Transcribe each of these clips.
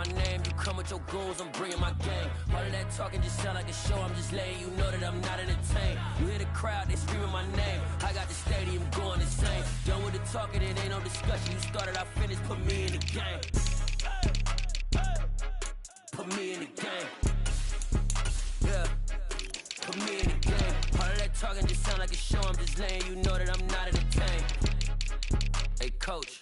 my name, you come with your goons, I'm bringing my gang. All of that talking just sound like a show, I'm just letting you know that I'm not entertained. You hear the crowd, they screaming my name, I got the stadium going insane. Done with the talking, it ain't no discussion, you started, I finished, put me in the game. Put me in the game. Yeah, put me in the game. All of that talking just sound like a show, I'm just letting you know that I'm not entertained. Hey coach,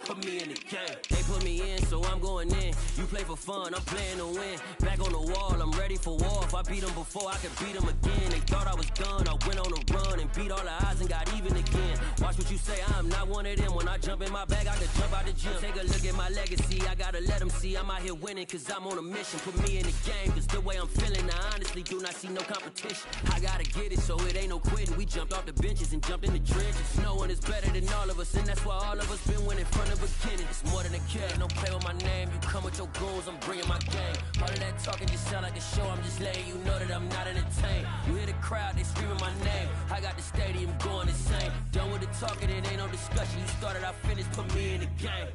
put me in the game. They put me in, so I'm going in. You play for fun, I'm playing to win. Back on the wall, I'm ready for war. If I beat them before, I could beat them again. They thought I was done, I went on a run and beat all the odds and got even again. Watch what you say, I'm not one of them. When I jump in my bag, I could jump out the gym. Take a look at my legacy, I gotta let them see I'm out here winning, cause I'm on a mission. Put me in the game, cause the way I'm feeling, I honestly do not see no competition. I gotta get it, so it ain't no quitting. We jumped off the benches and jumped in the trenches. No one is better than all of us, and that's why all of us been winning from the beginning. It's more than a game, don't play with my name. You come with your goons, I'm bringing my gang. All of that talking just sound like a show, I'm just letting you know that I'm not entertained. You hear the crowd, they screaming my name, I got the stadium going insane. Done with the talking, it ain't no discussion, you started, I finished, put me in the game.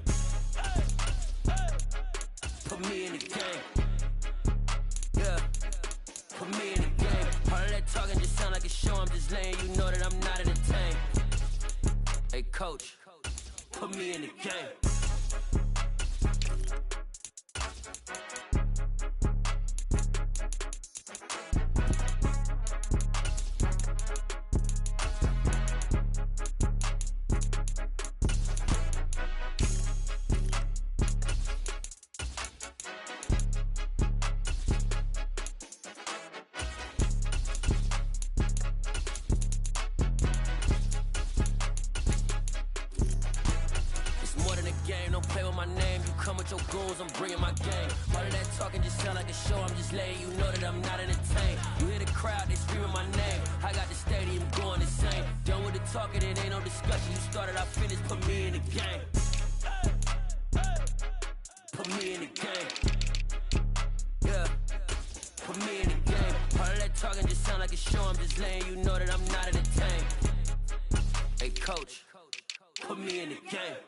Put me in the game. Yeah, put me in the game. All of that talking just sound like a show, I'm just letting you know that I'm not entertained. Hey coach, put me in the game. I'm bringing my game. All of that talking just sound like a show, I'm just letting you know that I'm not entertained. You hear the crowd, they screaming my name, I got the stadium going insane. Done with the talking, it ain't no discussion, you started, I finished, put me in the game. Put me in the game. Yeah, put me in the game. All of that talking just sound like a show, I'm just letting you know that I'm not entertained. Hey coach, put me in the game.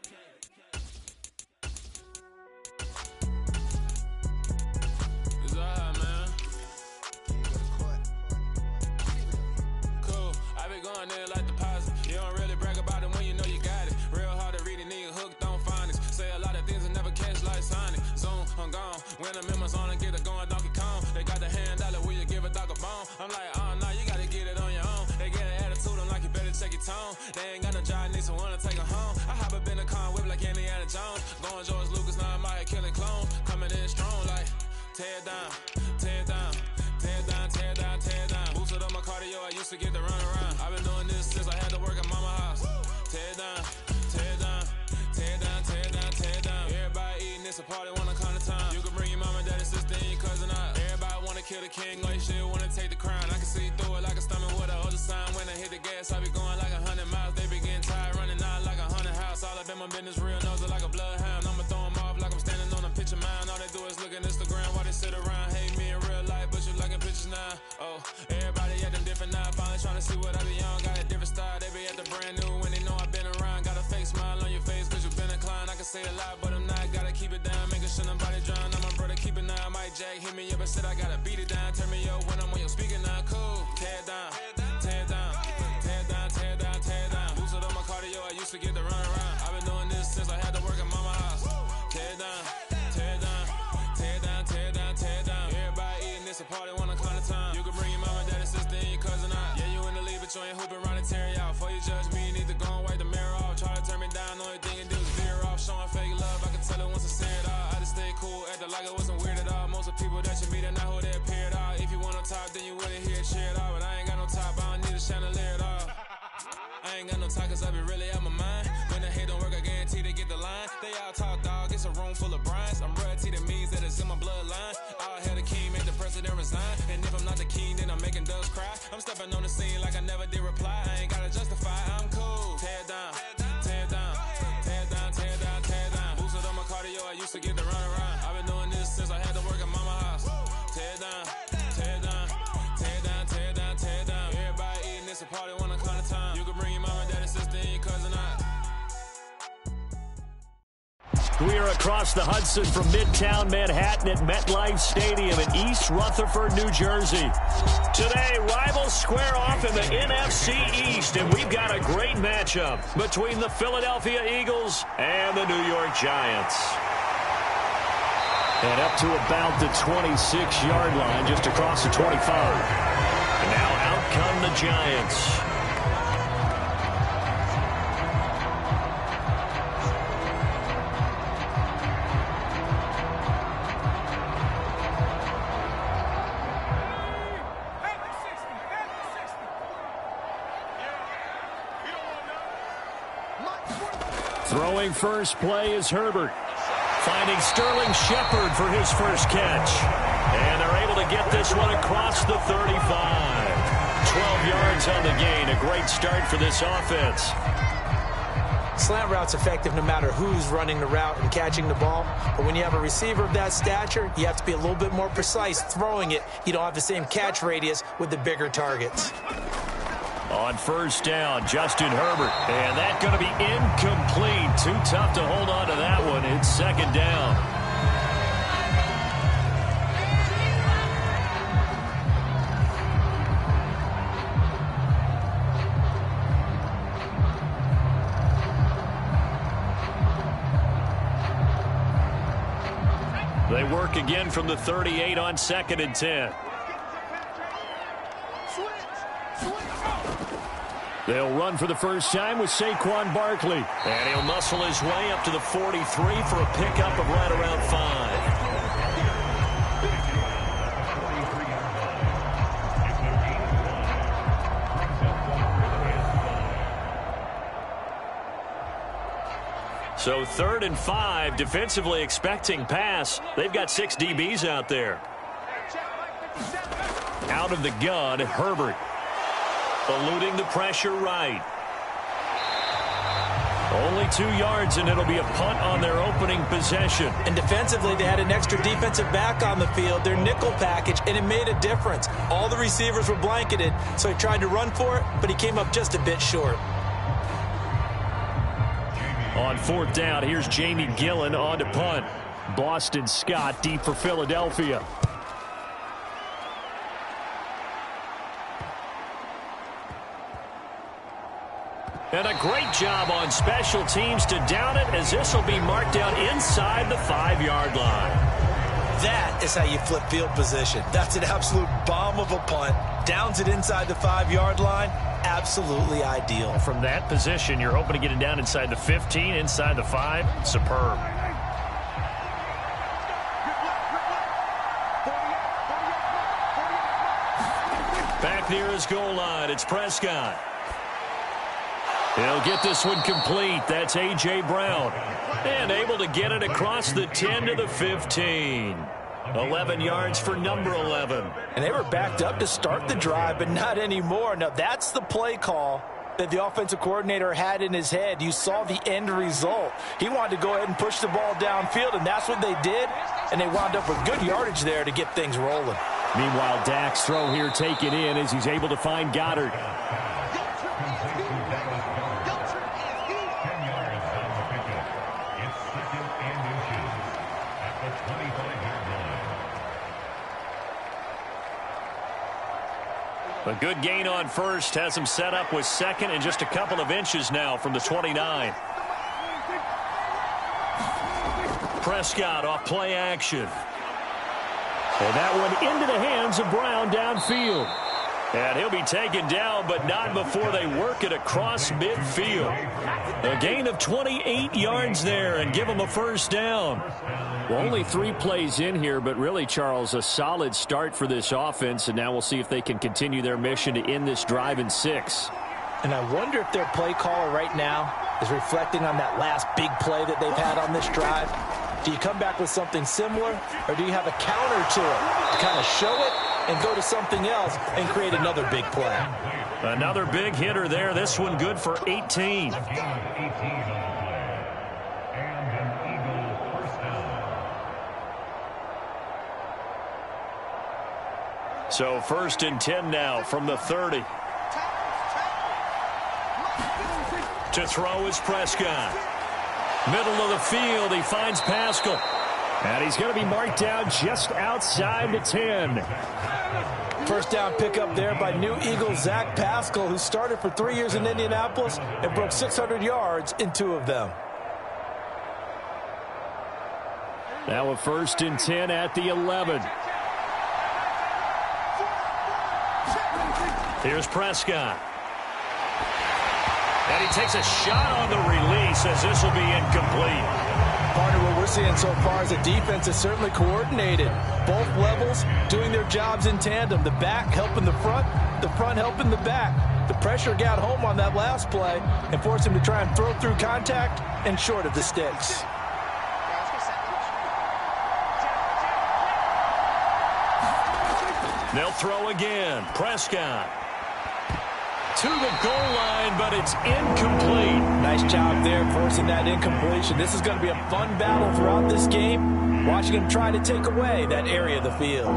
Going there like deposit. You don't really brag about it when you know you got it. Real hard to read a nigga hooked on phonics. Say a lot of things and never catch like Sonic. Zoom, I'm gone. When I'm in my zone and get it going Donkey Kong. They got the hand dollar, will you give a dog a bone? I'm like, oh no, you gotta get it on your own. They get an attitude, I'm like, you better check your tone. They ain't got no job, need someone to take her home. I hop up in the car and whip like Indiana Jones. Going George Lucas, now I'm out here killing clones. Coming in strong like, tear down, tear down. Tear down, tear down, tear down. Boosted up my cardio, I used to get to run around. I've been doing this since I had to work at mama house. Tear down, tear down, tear down, tear down, tear down. Everybody eating, it's a party, wanna come to time. You can bring your mama, daddy, sister, and your cousin out. Everybody wanna kill the king, like shit, wanna take the crown. I can see through it like a stomach with a other sign. When I hit the gas, I be going like 100 miles. They be getting tired, running out like 100 house. All up in my business, real nose like a bloodhound. I'ma throw them off like I'm standing on a picture mound. All they do is look at Instagram while they sit around. Hate me in real life, but you liking pictures now. Oh, everybody acting different now. Finally trying to see what I be on. Got a different style, they be at the brand new when they know I've been around. Got a fake smile on your face, cause you been inclined. I can say a lot, but I'm not. Gotta keep it down, making sure nobody drown. I'm my brother, keep it now. Mike Jack hit me up and said I gotta beat it down. Turn me up when I'm on your speaker now. Cool, tear down, tear down, tear down, tear down, tear down. Boosted up my cardio, I used to get to run around. I've been doing this since I had to work at mama house. Tear down, tear down, tear down, tear down, tear down. Everybody eating, it's a party, wanna come to time. You can bring your mama, daddy, sister, and your cousin out. Yeah, you in the lead, but you ain't hooping around and tear you out. Before you judge me, you need to go and wipe the mirror off. Try to turn me down, only thing you do is veer off. Showing fake love, I can tell it once I say it all. I just stay cool, acting like it wasn't weird at all. Most of the people that you meet are not who they appear at all. If you want on top, then you wouldn't hear it cheer at all. But I ain't got no top, I don't need a chandelier at all. I ain't got no talk, cause I be really out my mind. When the hate don't work, I guarantee they get the line. They all talk, dog, it's a room full of brines. I'm royalty, that means that it's in my bloodline. All hail the king, make the president resign. And if I'm not the king, then I'm making doves cry. I'm stepping on the scene like I never did reply. I ain't gotta justify, I'm cool. Tear down, tear down, tear down, tear down, tear down. Boosted up my cardio, I used to get to run around. I've been doing this since I had to work at mama house. Tear down, tear down, tear down, tear down, tear down. Everybody eating, it's a party, wanna come to time. You can bring your mama, daddy, sister, and your cousin out. We are across the Hudson from Midtown Manhattan at MetLife Stadium in East Rutherford, New Jersey. Today, rivals square off in the NFC East, and we've got a great matchup between the Philadelphia Eagles and the New York Giants. And up to about the 26-yard line, just across the 25. And now out come the Giants. Throwing first play is Herbert. Finding Sterling Shepard for his first catch. And they're able to get this one across the 35. 12 yards on the gain. A great start for this offense. Slant route's effective no matter who's running the route and catching the ball. But when you have a receiver of that stature, you have to be a little bit more precise throwing it. You don't have the same catch radius with the bigger targets. On first down, Justin Herbert. And that's going to be incomplete. Too tough to hold on to that one. It's second down. They work again from the 38 on 2nd and 10. They'll run for the first time with Saquon Barkley. And he'll muscle his way up to the 43 for a pickup of right around 5. So 3rd and 5, defensively expecting pass. They've got 6 DBs out there. Out of the gun, Herbert. Eluding the pressure right. Only 2 yards, and it'll be a punt on their opening possession. And defensively, they had an extra defensive back on the field, their nickel package, and it made a difference. All the receivers were blanketed, so he tried to run for it, but he came up just a bit short. On 4th down, here's Jamie Gillen on to punt. Boston Scott deep for Philadelphia. And a great job on special teams to down it, as this will be marked down inside the 5-yard line. That is how you flip field position. That's an absolute bomb of a punt. Downs it inside the 5-yard line. Absolutely ideal. From that position, you're hoping to get it down inside the 15, inside the 5. Superb. Back near his goal line, it's Prescott. He'll get this one complete. That's A.J. Brown. And able to get it across the 10 to the 15. 11 yards for number 11. And they were backed up to start the drive, but not anymore. Now, that's the play call that the offensive coordinator had in his head. You saw the end result. He wanted to go ahead and push the ball downfield, and that's what they did. And they wound up with good yardage there to get things rolling. Meanwhile, Dak's throw here taken in as he's able to find Goddard. A good gain on first has him set up with 2nd and just a couple of inches now from the 29. Prescott off play action. And that one into the hands of Brown downfield. And he'll be taken down, but not before they work it across midfield. A gain of 28 yards there and give him a first down. Well, only 3 plays in here, but really, Charles, a solid start for this offense. And now we'll see if they can continue their mission to end this drive in 6. And I wonder if their play caller right now is reflecting on that last big play that they've had on this drive. Do you come back with something similar, or do you have a counter to it to kind of show it and go to something else and create another big play? Another big hitter there. This one good for 18. So 1st and 10 now from the 30. To throw is Prescott. Middle of the field, he finds Pascal. And he's going to be marked down just outside the 10. First down pickup there by new Eagle Zach Pascal, who started for 3 years in Indianapolis and broke 600 yards in 2 of them. Now a 1st and 10 at the 11. Here's Prescott. And he takes a shot on the release as this will be incomplete. Partner, what we're seeing so far is the defense is certainly coordinated. Both levels doing their jobs in tandem. The back helping the front helping the back. The pressure got home on that last play and forced him to try and throw through contact and short of the sticks. They'll throw again. Prescott to the goal line, but it's incomplete. Nice job there forcing that incompletion. This is going to be a fun battle throughout this game. Watching him try to take away that area of the field.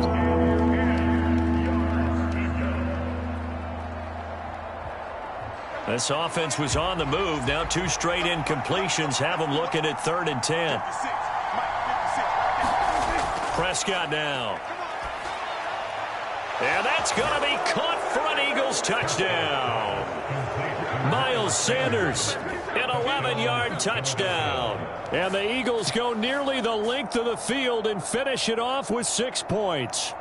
This offense was on the move. Now 2 straight incompletions have them looking at 3rd and 10. Prescott now. And that's going to be caught for an Eagles touchdown. Miles Sanders, an 11-yard touchdown. And the Eagles go nearly the length of the field and finish it off with 6 points.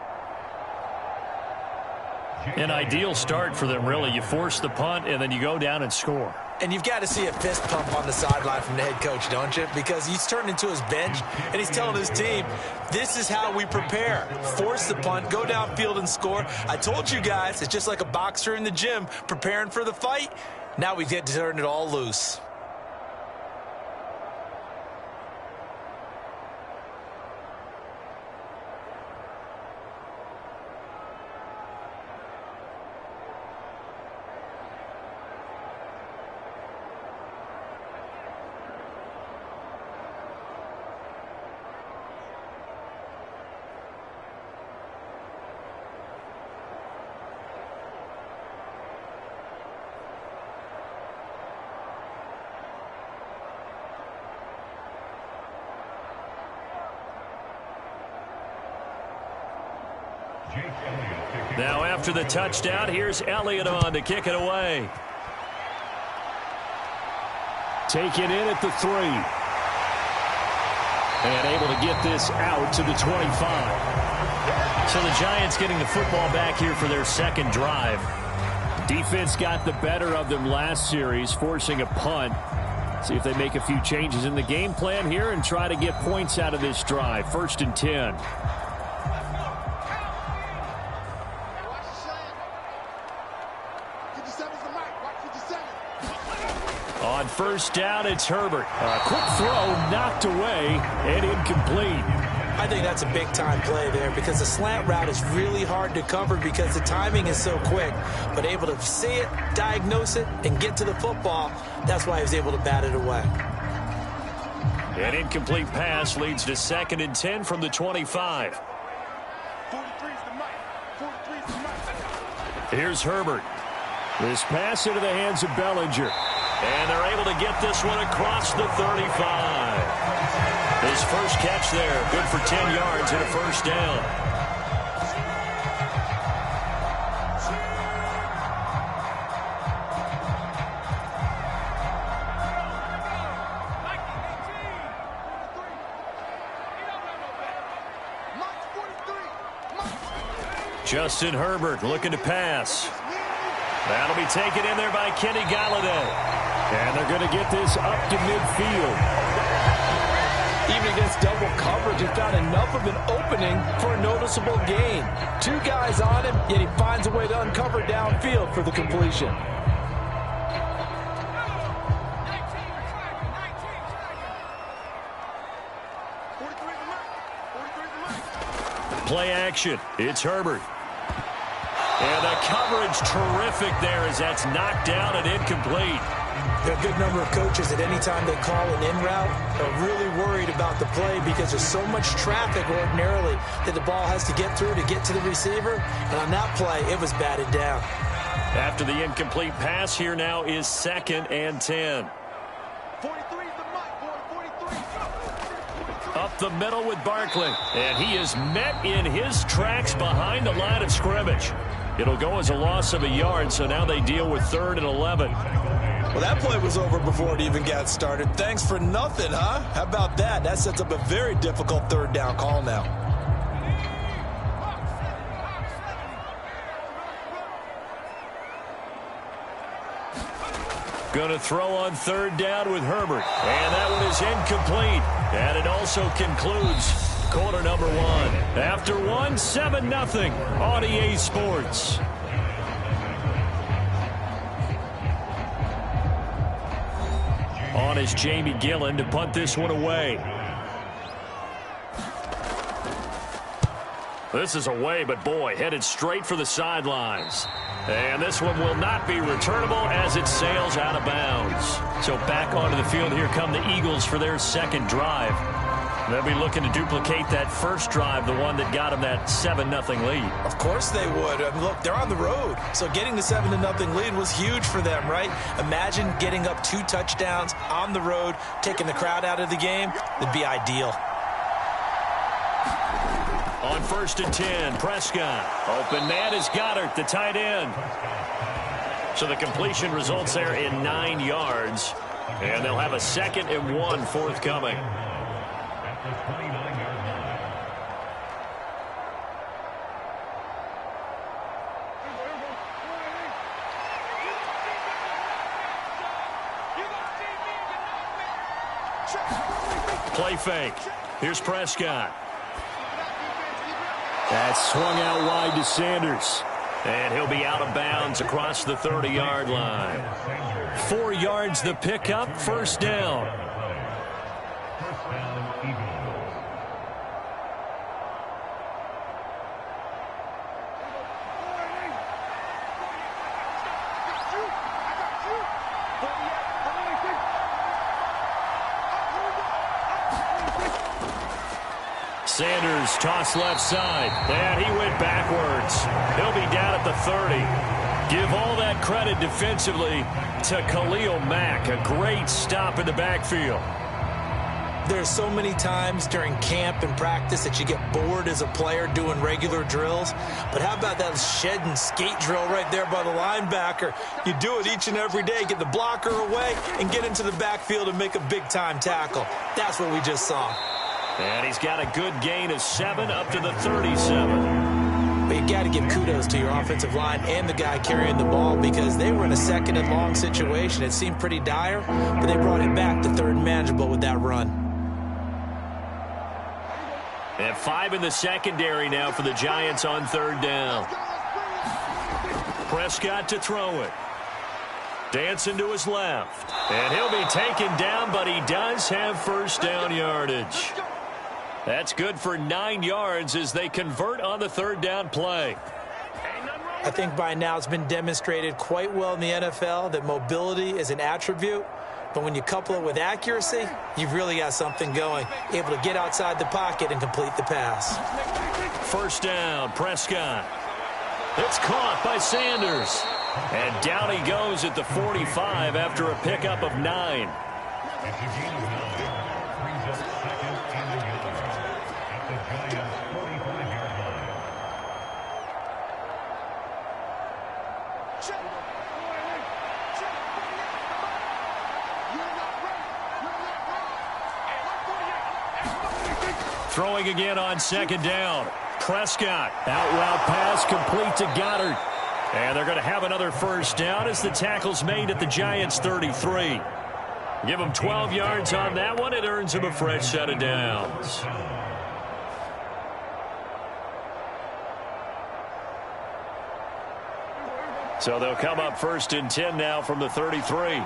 An ideal start for them, really. You force the punt, and then you go down and score. And you've got to see a fist pump on the sideline from the head coach, don't you? Because he's turned into his bench, and he's telling his team, this is how we prepare. Force the punt, go downfield and score. I told you guys, it's just like a boxer in the gym preparing for the fight. Now we get to turn it all loose. Now after the touchdown, here's Elliott on to kick it away. Take it in at the 3. And able to get this out to the 25. So the Giants getting the football back here for their 2nd drive. Defense got the better of them last series, forcing a punt. See if they make a few changes in the game plan here and try to get points out of this drive. 1st and 10. On 1st down, it's Herbert. A quick throw knocked away and incomplete. I think that's a big-time play there because the slant route is really hard to cover because the timing is so quick. But able to see it, diagnose it, and get to the football, that's why he was able to bat it away. An incomplete pass leads to 2nd and 10 from the 25. Here's Herbert. This pass into the hands of Bellinger. And they're able to get this one across the 35. His first catch there, good for 10 yards and a 1st down. Justin Herbert looking to pass. That'll be taken in there by Kenny Galladay. And they're going to get this up to midfield. Even against double coverage, he found enough of an opening for a noticeable gain. 2 guys on him, yet he finds a way to uncover downfield for the completion. Play action. It's Herbert. And the coverage terrific there as that's knocked down and incomplete. There are a good number of coaches that any time they call an in route are really worried about the play because there's so much traffic ordinarily that the ball has to get through to get to the receiver. And on that play, it was batted down. After the incomplete pass, here now is 2nd and 10. 43 is the mic, boy. the middle with Barkley. And he is met in his tracks behind the line of scrimmage. It'll go as a loss of a yard, so now they deal with 3rd and 11. Well, that play was over before it even got started. Thanks for nothing, huh? How about that? That sets up a very difficult 3rd down call now. Going to throw on 3rd down with Herbert. And that one is incomplete. And it also concludes quarter number 1. After 1, 7-0 on EA Sports. On is Jamie Gillen to punt this one away. This is away, but boy, headed straight for the sidelines. And this one will not be returnable as it sails out of bounds. So back onto the field, here come the Eagles for their 2nd drive. They'll be looking to duplicate that first drive, the one that got them that 7-0 lead. Of course they would. I mean, look, they're on the road, so getting the 7-0 lead was huge for them, right? Imagine getting up 2 touchdowns on the road, taking the crowd out of the game. It'd be ideal. On 1st and 10, Prescott. Open man is Goddard, the tight end. So the completion results there in 9 yards. And they'll have a 2nd and 1 forthcoming. Play fake. Here's Prescott. That's swung out wide to Sanders. And he'll be out of bounds across the 30-yard line. 4 yards the pickup, 1st down. Sanders tossed left side, and he went backwards. He'll be down at the 30. Give all that credit defensively to Khalil Mack. A great stop in the backfield. There's so many times during camp and practice that you get bored as a player doing regular drills. But how about that shed and skate drill right there by the linebacker? You do it each and every day. Get the blocker away and get into the backfield and make a big-time tackle. That's what we just saw. And he's got a good gain of 7 up to the 37. But you got to give kudos to your offensive line and the guy carrying the ball because they were in a 2nd and long situation. It seemed pretty dire, but they brought it back to 3rd and manageable with that run. And 5 in the secondary now for the Giants on 3rd down. Prescott to throw it. Dancing to his left. And he'll be taken down, but he does have 1st down yardage. That's good for 9 yards as they convert on the 3rd down play. I think by now it's been demonstrated quite well in the NFL that mobility is an attribute. But when you couple it with accuracy, you've really got something going. Able to get outside the pocket and complete the pass. 1st down, Prescott. It's caught by Sanders. And down he goes at the 45 after a pickup of 9. Throwing again on 2nd down. Prescott, out route pass complete to Goddard. And they're going to have another 1st down as the tackle's made at the Giants' 33. Give them 12 yards on that one. It earns them a fresh set of downs. So they'll come up 1st and 10 now from the 33.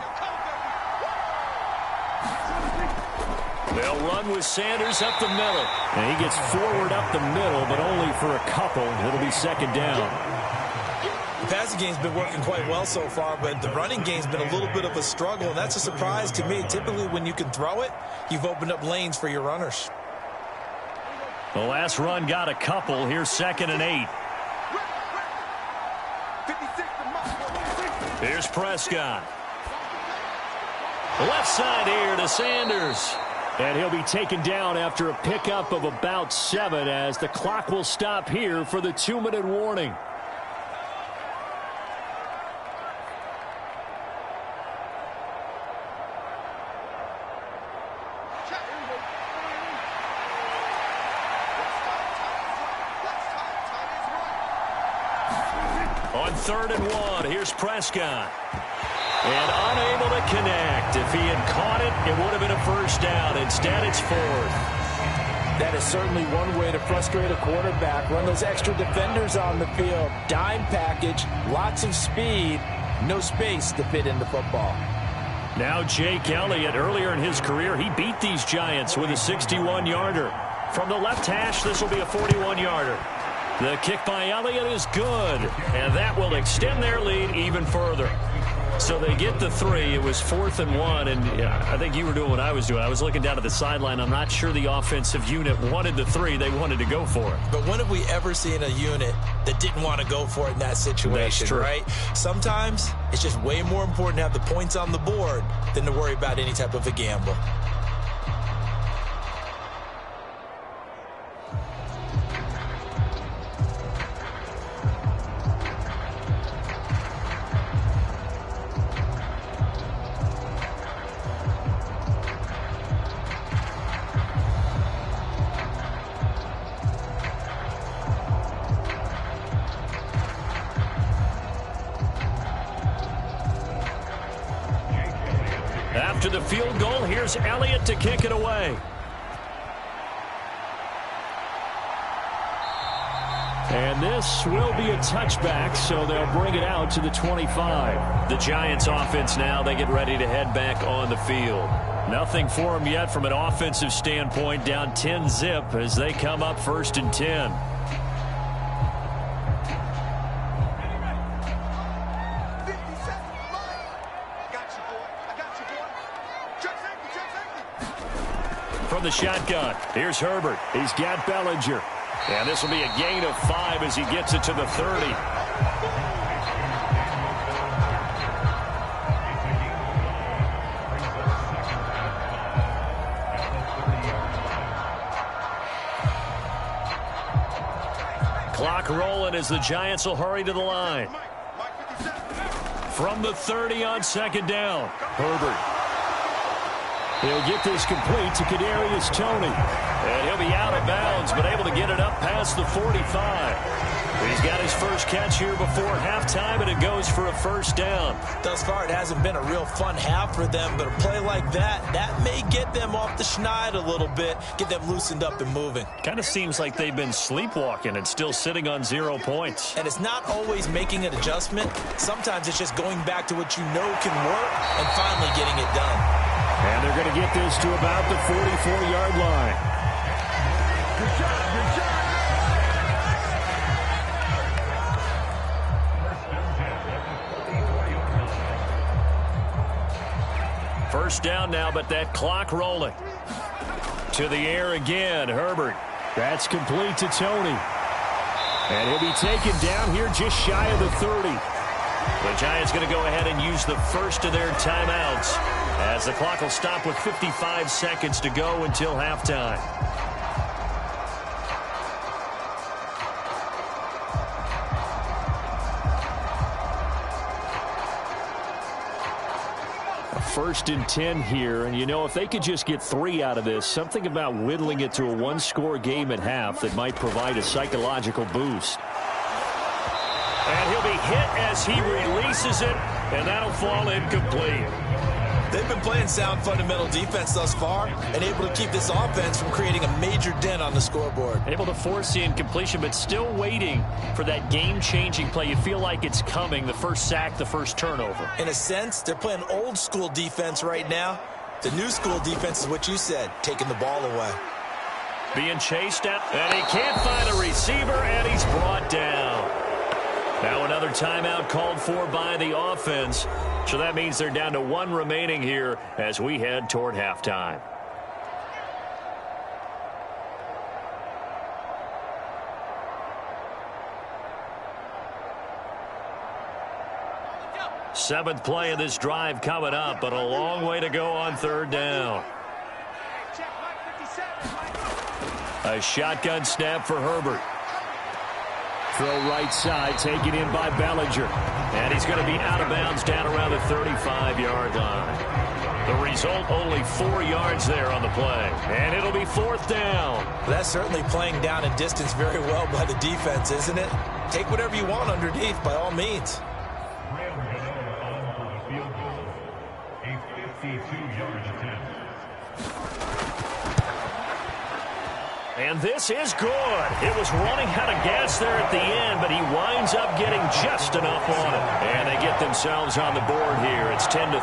They'll run with Sanders up the middle. And he gets forward up the middle, but only for a couple. It'll be 2nd down. The passing game's been working quite well so far, but the running game's been a little bit of a struggle, and that's a surprise to me. Typically, when you can throw it, you've opened up lanes for your runners. The last run got a couple. Here's 2nd and 8. Here's Prescott. Left side here to Sanders. And he'll be taken down after a pickup of about 7 as the clock will stop here for the 2-minute warning. On 3rd and 1, here's Prescott. And unable to connect. If he had caught it, it would have been a first down. Instead, it's 4th. That is certainly one way to frustrate a quarterback. Run those extra defenders on the field. Dime package, lots of speed, no space to fit into football. Now Jake Elliott, earlier in his career, he beat these Giants with a 61-yarder. From the left hash, this will be a 41-yarder. The kick by Elliott is good, and that will extend their lead even further. So they get the 3. It was 4th and 1, and I think you were doing what I was doing. I was looking down at the sideline. I'm not sure the offensive unit wanted the 3. They wanted to go for it. But when have we ever seen a unit that didn't want to go for it in that situation, right? Sometimes it's just way more important to have the points on the board than to worry about any type of a gamble. After the field goal, here's Elliott to kick it away. And this will be a touchback, so they'll bring it out to the 25. The Giants offense now, they get ready to head back on the field. Nothing for them yet from an offensive standpoint, down 10-zip as they come up 1st and 10. From the shotgun, here's Herbert. He's got Bellinger. And this will be a gain of 5 as he gets it to the 30. Clock rolling as the Giants will hurry to the line. From the 30 on 2nd down, Herbert. He'll get this complete to Kadarius Toney. And he'll be out of bounds, but able to get it up past the 45. He's got his first catch here before halftime, and it goes for a 1st down. Thus far, it hasn't been a real fun half for them, but a play like that may get them off the schneid a little bit, get them loosened up and moving. Kind of seems like they've been sleepwalking and still sitting on 0 points. And it's not always making an adjustment. Sometimes it's just going back to what you know can work and finally getting it done. And they're going to get this to about the 44-yard line. Good job, good job. First down now, but that clock rolling. To the air again, Herbert. That's complete to Toney. And he'll be taken down here just shy of the 30. The Giants going to go ahead and use the first of their timeouts as the clock will stop with 55 seconds to go until halftime. First and 10 here, and you know, if they could just get 3 out of this, something about whittling it to a 1-score game at half that might provide a psychological boost. And he'll be hit as he releases it, and that'll fall incomplete. They've been playing sound fundamental defense thus far and able to keep this offense from creating a major dent on the scoreboard. Able to force the incompletion, but still waiting for that game-changing play. You feel like it's coming, the first sack, the first turnover. In a sense, they're playing old-school defense right now. The new-school defense is what you said, taking the ball away. Being chased out, and he can't find a receiver, and he's brought down. Now another timeout called for by the offense. So that means they're down to 1 remaining here as we head toward halftime. Seventh play of this drive coming up, but a long way to go on 3rd down. A shotgun snap for Herbert. Throw right side, taken in by Bellinger. And he's going to be out of bounds down around the 35-yard line. The result, only 4 yards there on the play. And it'll be 4th down. That's certainly playing down and distance very well by the defense, isn't it? Take whatever you want underneath, by all means. And this is good. It was running out of gas there at the end, but he winds up getting just enough on it. And they get themselves on the board here. It's 10-3.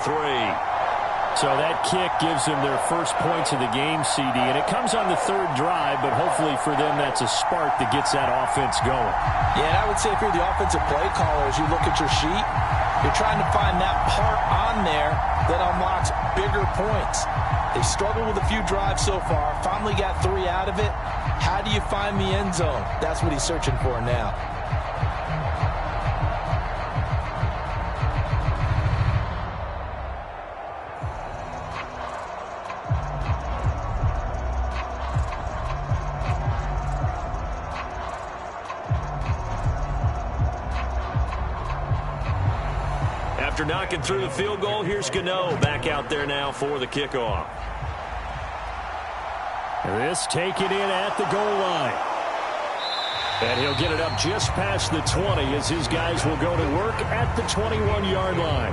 So that kick gives them their first points of the game, CD, and it comes on the 3rd drive, but hopefully for them that's a spark that gets that offense going. Yeah, and I would say if you're the offensive play caller, as you look at your sheet, you're trying to find that part on there that unlocks bigger points. They struggled with a few drives so far, finally got 3 out of it. How do you find the end zone? That's what he's searching for now. After knocking through the field goal, here's Gano back out there now for the kickoff. This taken in at the goal line. And he'll get it up just past the 20 as his guys will go to work at the 21-yard line.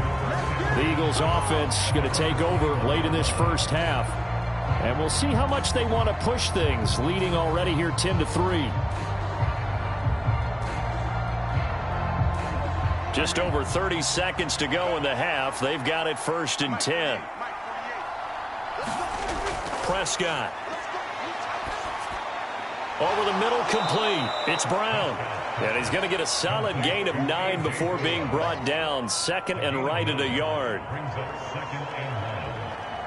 The Eagles offense going to take over late in this first half. And we'll see how much they want to push things, leading already here 10-3. Just over 30 seconds to go in the half. They've got it 1st and 10. Prescott. Over the middle, complete. It's Brown. And he's going to get a solid gain of 9 before being brought down. 2nd and right at a yard. Brings up 2nd and 1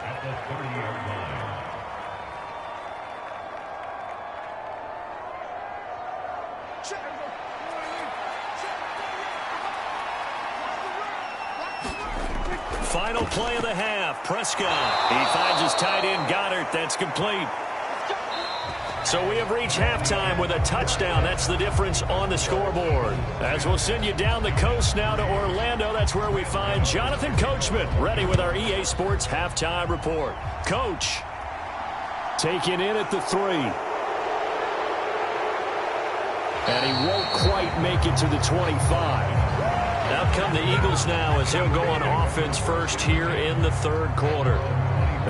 at the 30-yard line. Final play of the half. Prescott. He finds his tight end, Goddard. That's complete. So we have reached halftime with a touchdown. That's the difference on the scoreboard. As we'll send you down the coast now to Orlando, that's where we find Jonathan Coachman ready with our EA Sports halftime report. Coach. Taken in at the 3. And he won't quite make it to the 25. Out come the Eagles now as he'll go on offense first here in the 3rd quarter.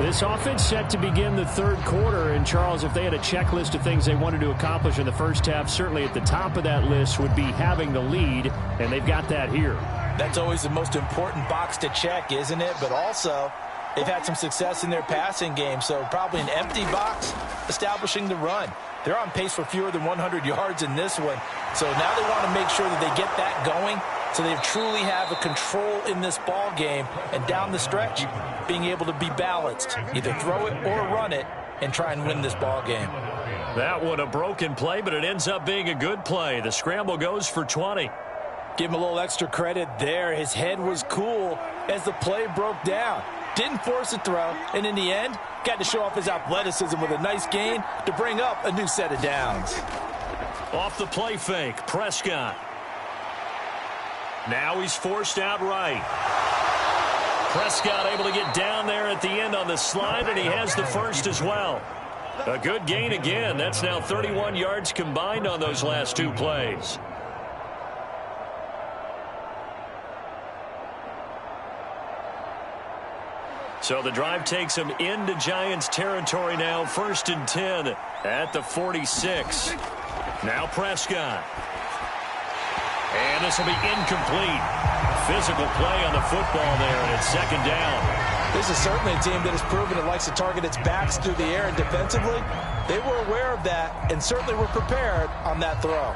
This offense set to begin the 3rd quarter, and Charles, if they had a checklist of things they wanted to accomplish in the first half, certainly at the top of that list would be having the lead, and they've got that here. That's always the most important box to check, isn't it? But also, they've had some success in their passing game, so probably an empty box establishing the run. They're on pace for fewer than 100 yards in this one, so now they want to make sure that they get that going so they truly have a control in this ball game, and down the stretch, being able to be balanced, either throw it or run it, and try and win this ball game. That one a broken play, but it ends up being a good play. The scramble goes for 20. Give him a little extra credit there. His head was cool as the play broke down. Didn't force a throw, and in the end, got to show off his athleticism with a nice gain to bring up a new set of downs. Off the play fake, Prescott. Now he's forced out right. Prescott able to get down there at the end on the slide, and he has the first as well. A good gain again. That's now 31 yards combined on those last 2 plays. So the drive takes him into Giants territory now. 1st and 10 at the 46. Now Prescott. And this will be incomplete. Physical play on the football there, and it's 2nd down. This is certainly a team that has proven it likes to target its backs through the air, and defensively, they were aware of that and certainly were prepared on that throw.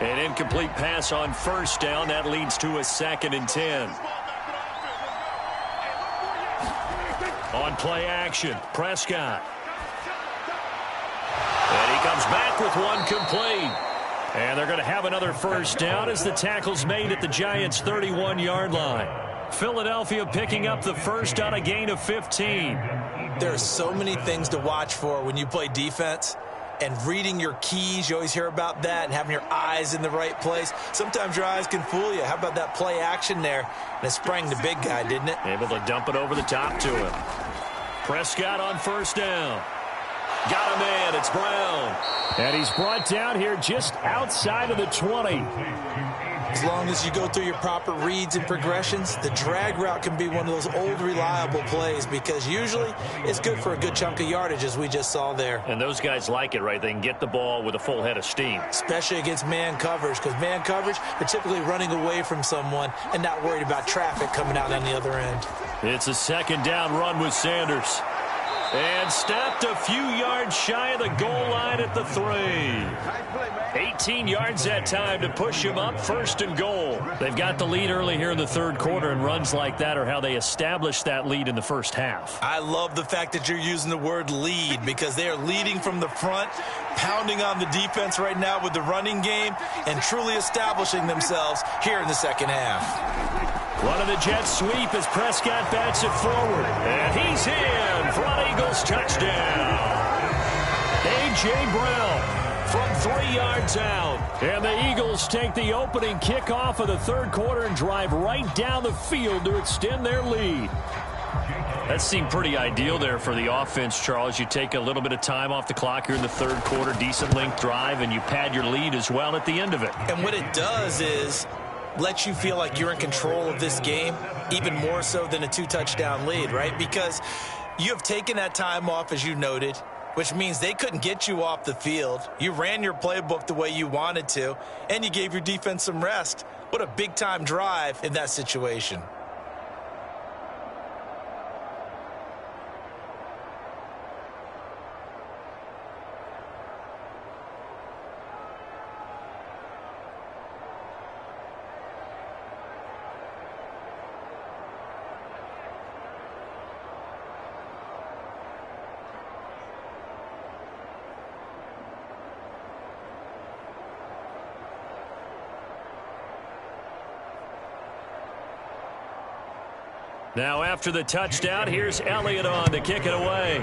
An incomplete pass on 1st down. That leads to a 2nd and 10. On play action, Prescott. And he comes back with one complete. And they're going to have another 1st down as the tackle's made at the Giants' 31-yard line. Philadelphia picking up the first on a gain of 15. There are so many things to watch for when you play defense. And reading your keys, you always hear about that, and having your eyes in the right place. Sometimes your eyes can fool you. How about that play action there? And it sprang the big guy, didn't it? Able to dump it over the top to him. Prescott on first down. Got a man. It's Brown. And he's brought down here just outside of the 20. As long as you go through your proper reads and progressions, the drag route can be one of those old reliable plays because usually it's good for a good chunk of yardage as we just saw there. And those guys like it, right? They can get the ball with a full head of steam. Especially against man coverage because man coverage, they're typically running away from someone and not worried about traffic coming out on the other end. It's a second down run with Sanders. And stopped a few yards shy of the goal line at the 3. 18 yards that time to push him up, first and goal. They've got the lead early here in the third quarter, and runs like that are how they establish that lead in the first half. I love the fact that you're using the word lead because they are leading from the front, pounding on the defense right now with the running game, and truly establishing themselves here in the second half. One of the Jets sweep as Prescott bats it forward. And he's in for an Eagles touchdown. A.J. Brown from 3 yards out. And the Eagles take the opening kickoff of the third quarter and drive right down the field to extend their lead. That seemed pretty ideal there for the offense, Charles. You take a little bit of time off the clock here in the third quarter, decent length drive, and you pad your lead as well at the end of it. And what it does is lets you feel like you're in control of this game, even more so than a 2-touchdown lead, right? Because you have taken that time off, as you noted, which means they couldn't get you off the field. You ran your playbook the way you wanted to, and you gave your defense some rest. What a big-time drive in that situation. Now after the touchdown, here's Elliott on to kick it away.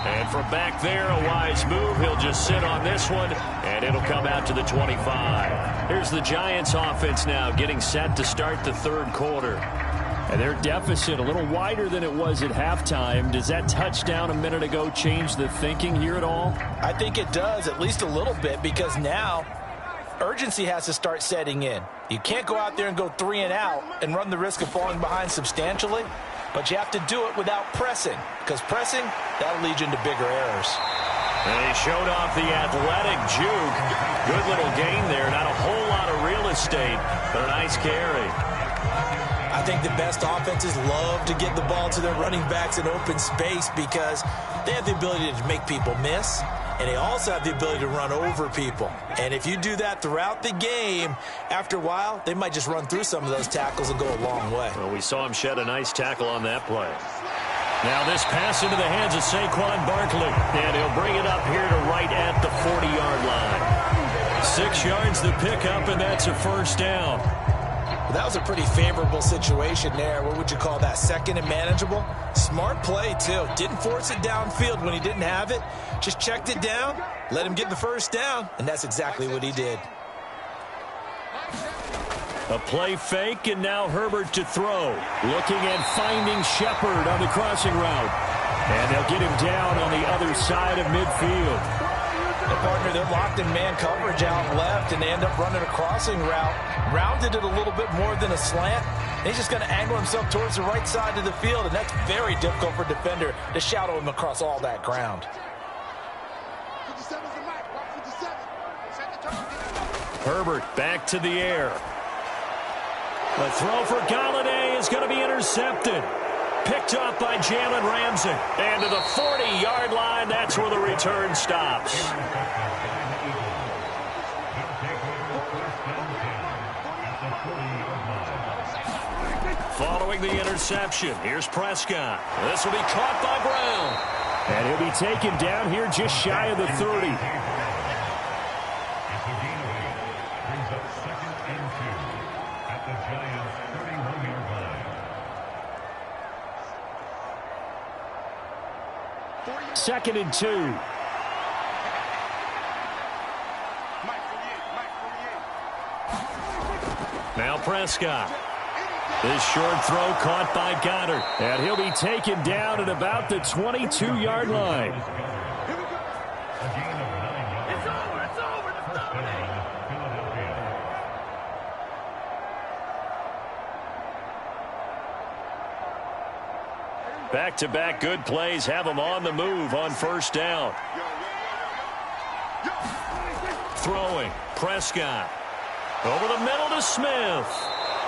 And from back there, a wise move. He'll just sit on this one, and it'll come out to the 25. Here's the Giants offense now getting set to start the third quarter. And their deficit a little wider than it was at halftime. Does that touchdown a minute ago change the thinking here at all? I think it does, at least a little bit, because now urgency has to start setting in. You can't go out there and go 3 and out and run the risk of falling behind substantially, but you have to do it without pressing, because pressing, that'll lead you into bigger errors. And he showed off the athletic juke. Good little gain there. Not a whole lot of real estate, but a nice carry. I think the best offenses love to get the ball to their running backs in open space because they have the ability to make people miss, and they also have the ability to run over people. And if you do that throughout the game, after a while, they might just run through some of those tackles and go a long way. Well, we saw him shed a nice tackle on that play. Now this pass into the hands of Saquon Barkley, and he'll bring it up here to right at the 40-yard line. 6 yards the pickup, and that's a first down. Well, that was a pretty favorable situation there. What would you call that? Second and manageable? Smart play, too. Didn't force it downfield when he didn't have it. Just checked it down, let him get the first down, and that's exactly what he did. A play fake, and now Herbert to throw. Looking and finding Shepard on the crossing route. And they'll get him down on the other side of midfield. The partner, they're locked in man coverage out left, and they end up running a crossing route. Rounded it a little bit more than a slant. And he's just going to angle himself towards the right side of the field, and that's very difficult for a defender to shadow him across all that ground. Herbert back to the air. The throw for Galladay is going to be intercepted. Picked up by Jalen Ramsey. And to the 40-yard line, that's where the return stops. Following the interception, here's Prescott. This will be caught by Brown. And he'll be taken down here just shy of the 30. 2nd and 2. Now Prescott. This short throw caught by Goddard. And he'll be taken down at about the 22-yard line. Back-to-back good plays have them on the move on first down. Throwing, Prescott. Over the middle to Smith.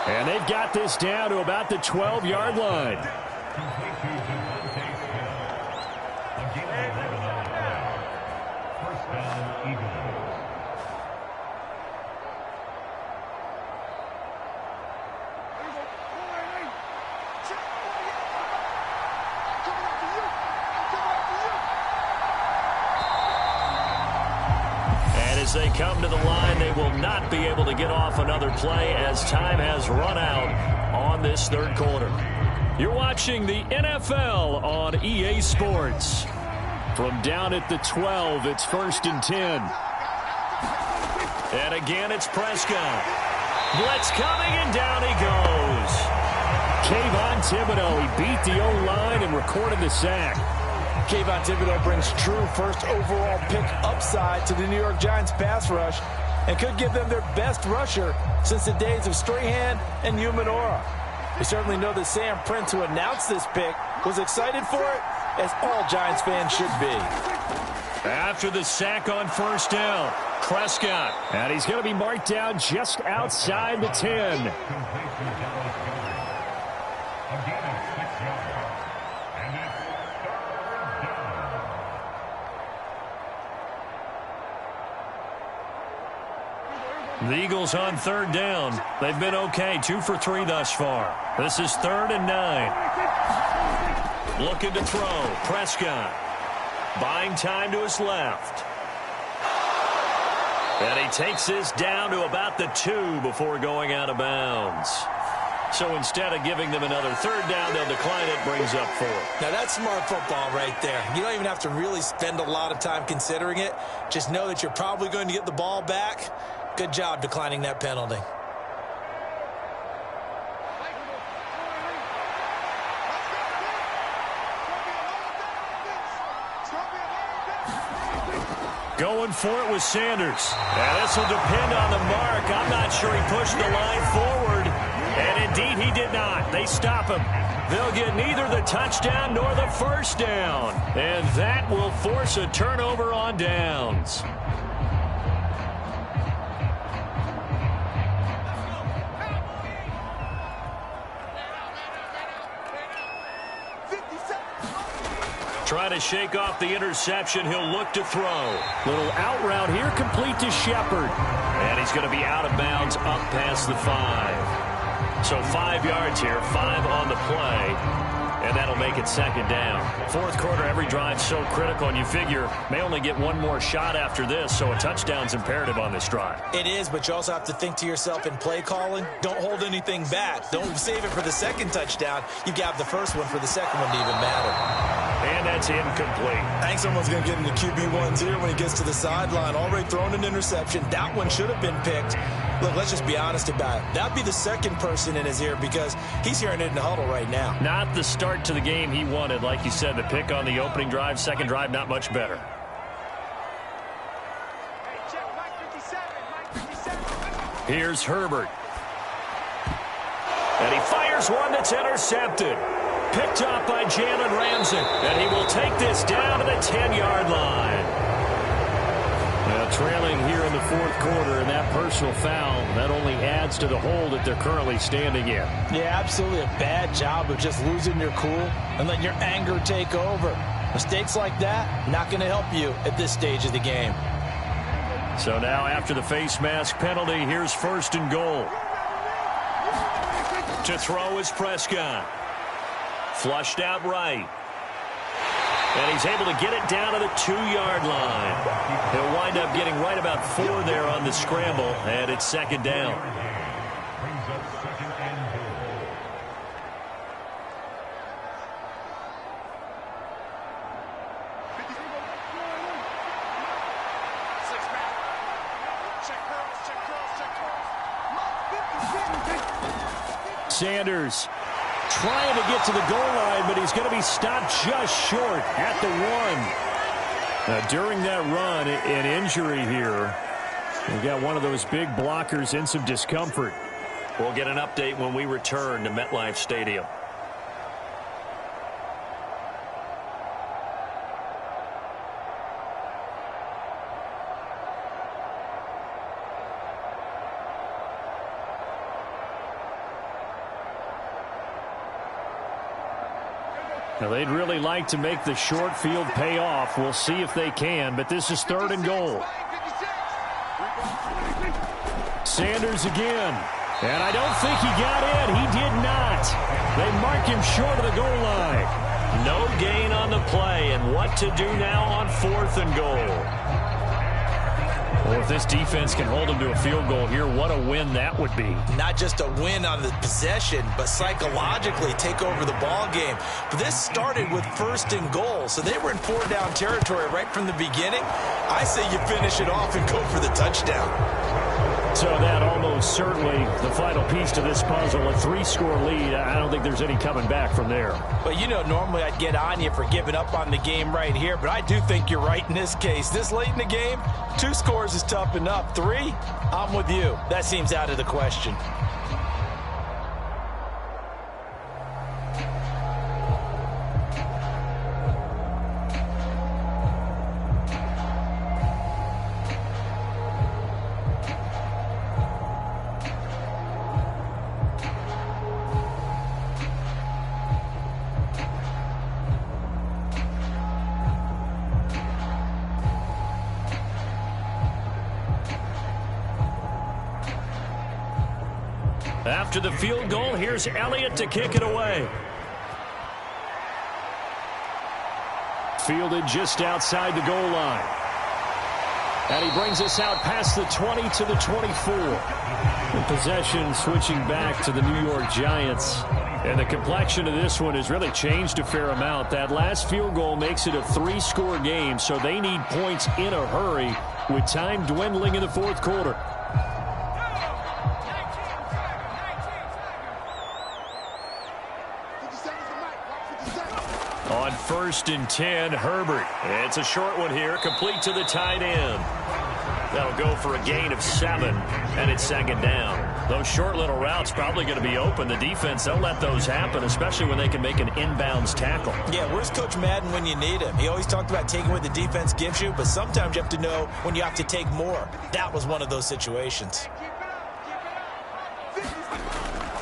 And they've got this down to about the 12-yard line. As they come to the line, they will not be able to get off another play as time has run out on this third quarter. You're watching the NFL on EA Sports. From down at the 12, it's 1st and 10. And again, it's Prescott. Blitz coming, and down he goes. Kayvon Thibodeau, he beat the O-line and recorded the sack. Kayvon Thibodeau brings true first overall pick upside to the New York Giants pass rush and could give them their best rusher since the days of Strahan and Umanora. We certainly know that Sam Prince, who announced this pick, was excited for it, as all Giants fans should be. After the sack on first down, Prescott. And he's going to be marked down just outside the 10. The Eagles on third down. They've been okay, 2 for 3 thus far. This is 3rd and 9. Looking to throw. Prescott. Buying time to his left. And he takes this down to about the 2 before going out of bounds. So instead of giving them another third down, they'll decline it, brings up 4. Now that's smart football right there. You don't even have to really spend a lot of time considering it. Just know that you're probably going to get the ball back. Good job declining that penalty. Going for it with Sanders. And this will depend on the mark. I'm not sure he pushed the line forward. And indeed he did not. They stop him. They'll get neither the touchdown nor the first down. And that will force a turnover on downs. Trying to shake off the interception. He'll look to throw. Little out route here, complete to Shepard. And he's going to be out of bounds up past the 5. So 5 yards here, 5 on the play. And that'll make it 2nd down. Fourth quarter, every drive so critical, and you figure may only get one more shot after this, so a touchdown's imperative on this drive. It is, but you also have to think to yourself in play calling, don't hold anything back. Don't save it for the second touchdown. You got the first one for the second one to even matter. And that's incomplete. I think someone's going to get into QB1's ear when he gets to the sideline. Already thrown an interception. That one should have been picked. Look, let's just be honest about it. That'd be the second person in his ear because he's hearing it in the huddle right now. Not the start to the game he wanted. Like you said, the pick on the opening drive, second drive, not much better. Here's Herbert. And he fires one that's intercepted. Picked up by Jalen Ramsey. And he will take this down to the 10-yard line. Now trailing here in the fourth quarter, and that personal foul, that only adds to the hole that they're currently standing in. Yeah, absolutely a bad job of just losing your cool and letting your anger take over. Mistakes like that, not going to help you at this stage of the game. So now after the face mask penalty, here's 1st and goal. To throw is Prescott. Flushed out right. And he's able to get it down to the 2-yard line. He'll wind up getting right about 4 there on the scramble, and it's 2nd down. Sanders trying to get to the goal line, but he's going to be stopped just short at the 1. During that run, an injury here. We've got one of those big blockers in some discomfort. We'll get an update when we return to MetLife Stadium. Now, they'd really like to make the short field pay off. We'll see if they can, but this is 3rd and goal. Sanders again. And I don't think he got in. He did not. They mark him short of the goal line. No gain on the play, and what to do now on 4th and goal. Well, if this defense can hold them to a field goal here, what a win that would be. Not just a win on the possession, but psychologically take over the ball game. But this started with 1st and goal, so they were in 4-down territory right from the beginning. I say you finish it off and go for the touchdown. So that almost certainly the final piece to this puzzle, a 3-score lead. I don't think there's any coming back from there. But, you know, normally I'd get on you for giving up on the game right here, but I do think you're right in this case. This late in the game, 2 scores is tough enough. 3, I'm with you. That seems out of the question. After the field goal, here's Elliott to kick it away. Fielded just outside the goal line. And he brings us out past the 20 to the 24. The possession switching back to the New York Giants. And the complexion of this one has really changed a fair amount. That last field goal makes it a 3-score game, so they need points in a hurry with time dwindling in the 4th quarter. On 1st and 10, Herbert. It's a short one here, complete to the tight end. That'll go for a gain of 7, and it's 2nd down. Those short little routes probably going to be open. The defense, they'll let those happen, especially when they can make an inbounds tackle. Yeah, where's Coach Madden when you need him? He always talked about taking what the defense gives you, but sometimes you have to know when you have to take more. That was one of those situations.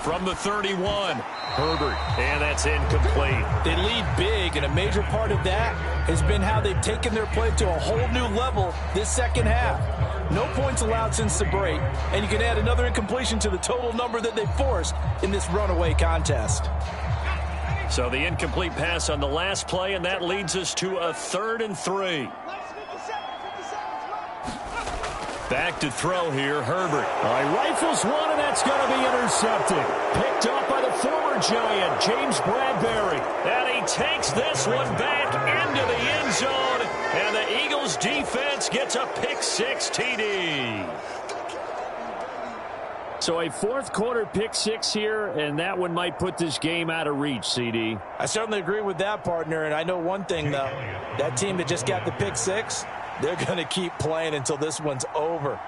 From the 31, Herbert, and that's incomplete. They lead big, and a major part of that has been how they've taken their play to a whole new level this second half. No points allowed since the break, and you can add another incompletion to the total number that they forced in this runaway contest. So the incomplete pass on the last play, and that leads us to a 3rd and 3. Back to throw here, Herbert. Rifles one, and that's going to be intercepted. Picked up by the former Giant, James Bradbury. And he takes this one back into the end zone. And the Eagles defense gets a pick-6 TD. So a 4th quarter pick-6 here, and that one might put this game out of reach, CD. I certainly agree with that, partner. And I know one thing, though. That team that just got the pick-6, they're going to keep playing until this one's over.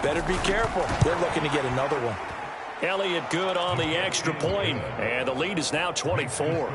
Better be careful. They're looking to get another one. Elliott good on the extra point, and the lead is now 24.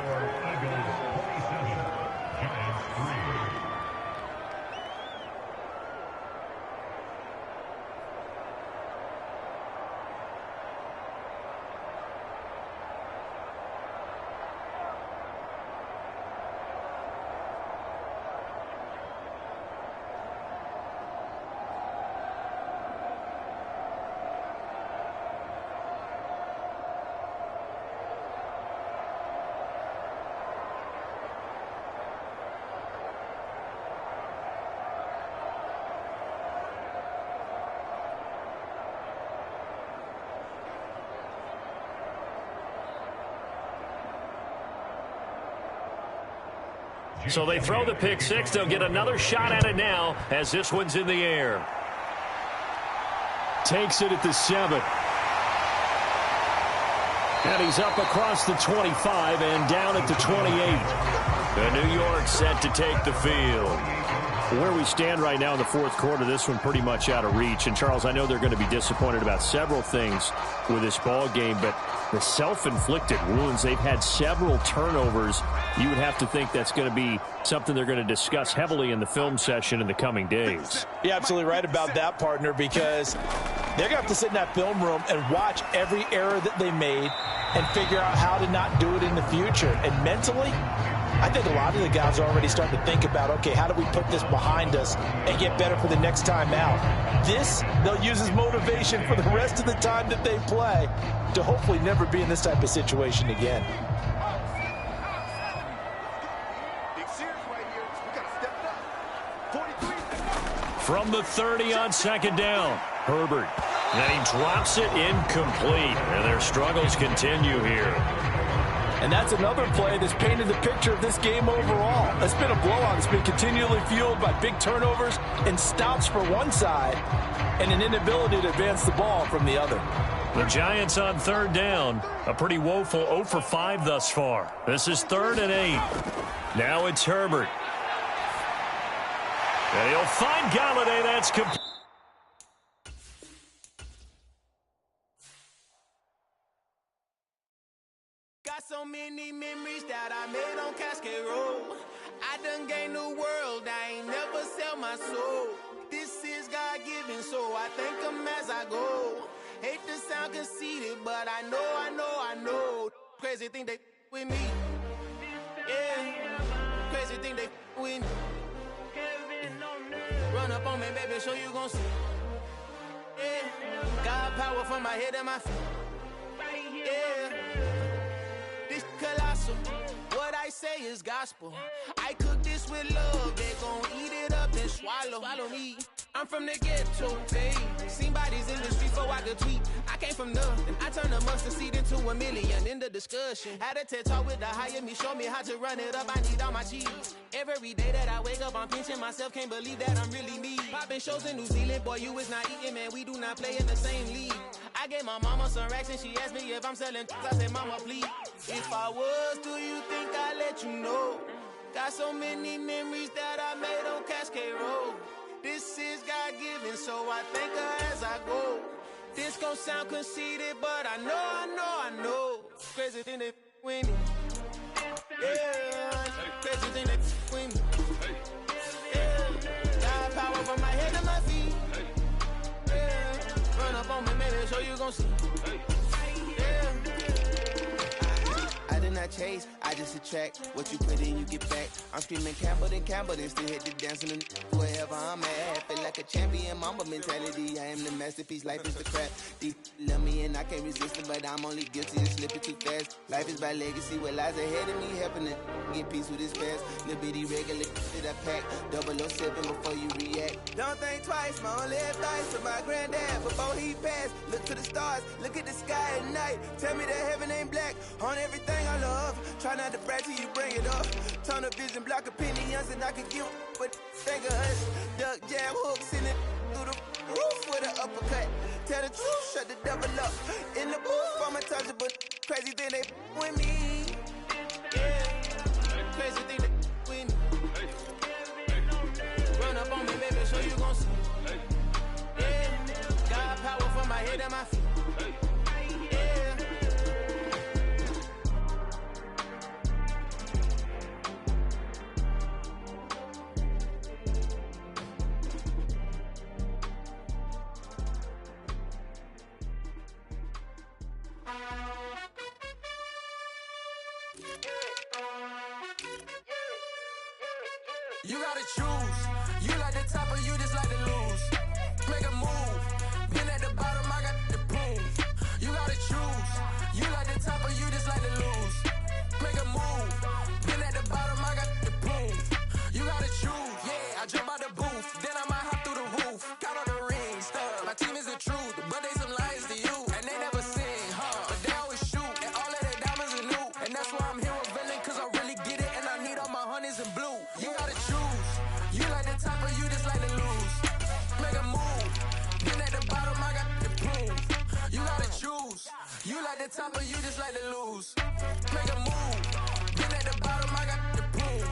So they throw the pick-6. They'll get another shot at it now as this one's in the air. Takes it at the 7. And he's up across the 25 and down at the 28. The New York set to take the field. Where we stand right now in the fourth quarter, this one pretty much out of reach. And, Charles, I know they're going to be disappointed about several things with this ball game, but the self-inflicted wounds, they've had several turnovers. You would have to think that's going to be something they're going to discuss heavily in the film session in the coming days. You're absolutely right about that, partner, because they're going to have to sit in that film room and watch every error that they made and figure out how to not do it in the future. And mentally, I think a lot of the guys are already starting to think about, okay, how do we put this behind us and get better for the next time out? This, they'll use as motivation for the rest of the time that they play to hopefully never be in this type of situation again. From the 30 on second down, Herbert. And he drops it incomplete. And their struggles continue here. And that's another play that's painted the picture of this game overall. It's been a blowout. It's been continually fueled by big turnovers and stops for one side and an inability to advance the ball from the other. The Giants on third down. A pretty woeful 0 for 5 thus far. This is 3rd and 8. Now it's Herbert. And he'll find Galladay. That's complete. Got so many memories that I made on Cascade Road. I done gained the world, I ain't never sell my soul. This is God-given, so I thank him as I go. Hate to sound conceited, but I know. Crazy thing they with me. Yeah, crazy thing they with me. Run up on me, baby, show you gon' see. Yeah, God power from my head and my feet. Yeah. This colossal, what I say is gospel. I cook this with love, they gon' eat it up and swallow me. I'm from the ghetto, babe. Seen bodies in the street before I could tweet. I came from nothing, I turned a mustard seed into $1 million in the discussion. Had a TED talk with the higher me, show me how to run it up, I need all my cheese. Every day that I wake up, I'm pinching myself, can't believe that I'm really me. Popping shows in New Zealand, boy, you is not eating, man, we do not play in the same league. I gave my mama some racks and she asked me if I'm selling. I said, mama, please. If I was, do you think I'd let you know? Got so many memories that I made on Cascade Road. This is God-given, so I thank her as I go. This gon' sound conceited, but I know. Crazy thing they with me. Yeah, crazy thing they with me. Yeah, God power from my head to my feet. Yeah, run up on me, maybe show you gon' see. Yeah. I did not chase, I just attract. What you put in, you get back. I'm screaming Campbell, then still hit the dance and wherever I'm at. Feel like a champion, mamba mentality. I am the masterpiece, life is the crap. These love me and I can't resist it, but I'm only guilty of slipping too fast. Life is by legacy, what lies ahead of me, helping to get peace with this past. Little bitty regular that I pack, 007 before you react. Don't think twice, my only advice to my granddad before he passed. Look to the stars, look at the sky at night. Tell me that heaven ain't black on everything I love. Try not to brag till you bring it up. Tunnel vision, block opinions, and I can give but think of us. Duck jab hooks in it through the roof with an uppercut. Tell the truth, shut the devil up. In the booth, I'm untouchable. Crazy thing they with me. Yeah, crazy thing they with me. Run up on me, baby, show you gon' see. Yeah, God power from my head and my feet. You gotta choose. You like the top or you just like to lose. Make a move. Been at the bottom, I got the prove. You gotta choose. You like the top or you just like to lose. Make a move. Been at the bottom, I got the prove. You gotta choose. Yeah, I jump out the booth. Then I might hop through the roof. Count on the rings. My team is the truth, but they some liars to you. And they never sing, but they always shoot. And all of their diamonds are new. And that's why I'm here with villain, cause I really get it. And I need all my honeys in blue. You gotta choose. You the top, but you just like to lose. Make a move. Been at the bottom, I got the prove.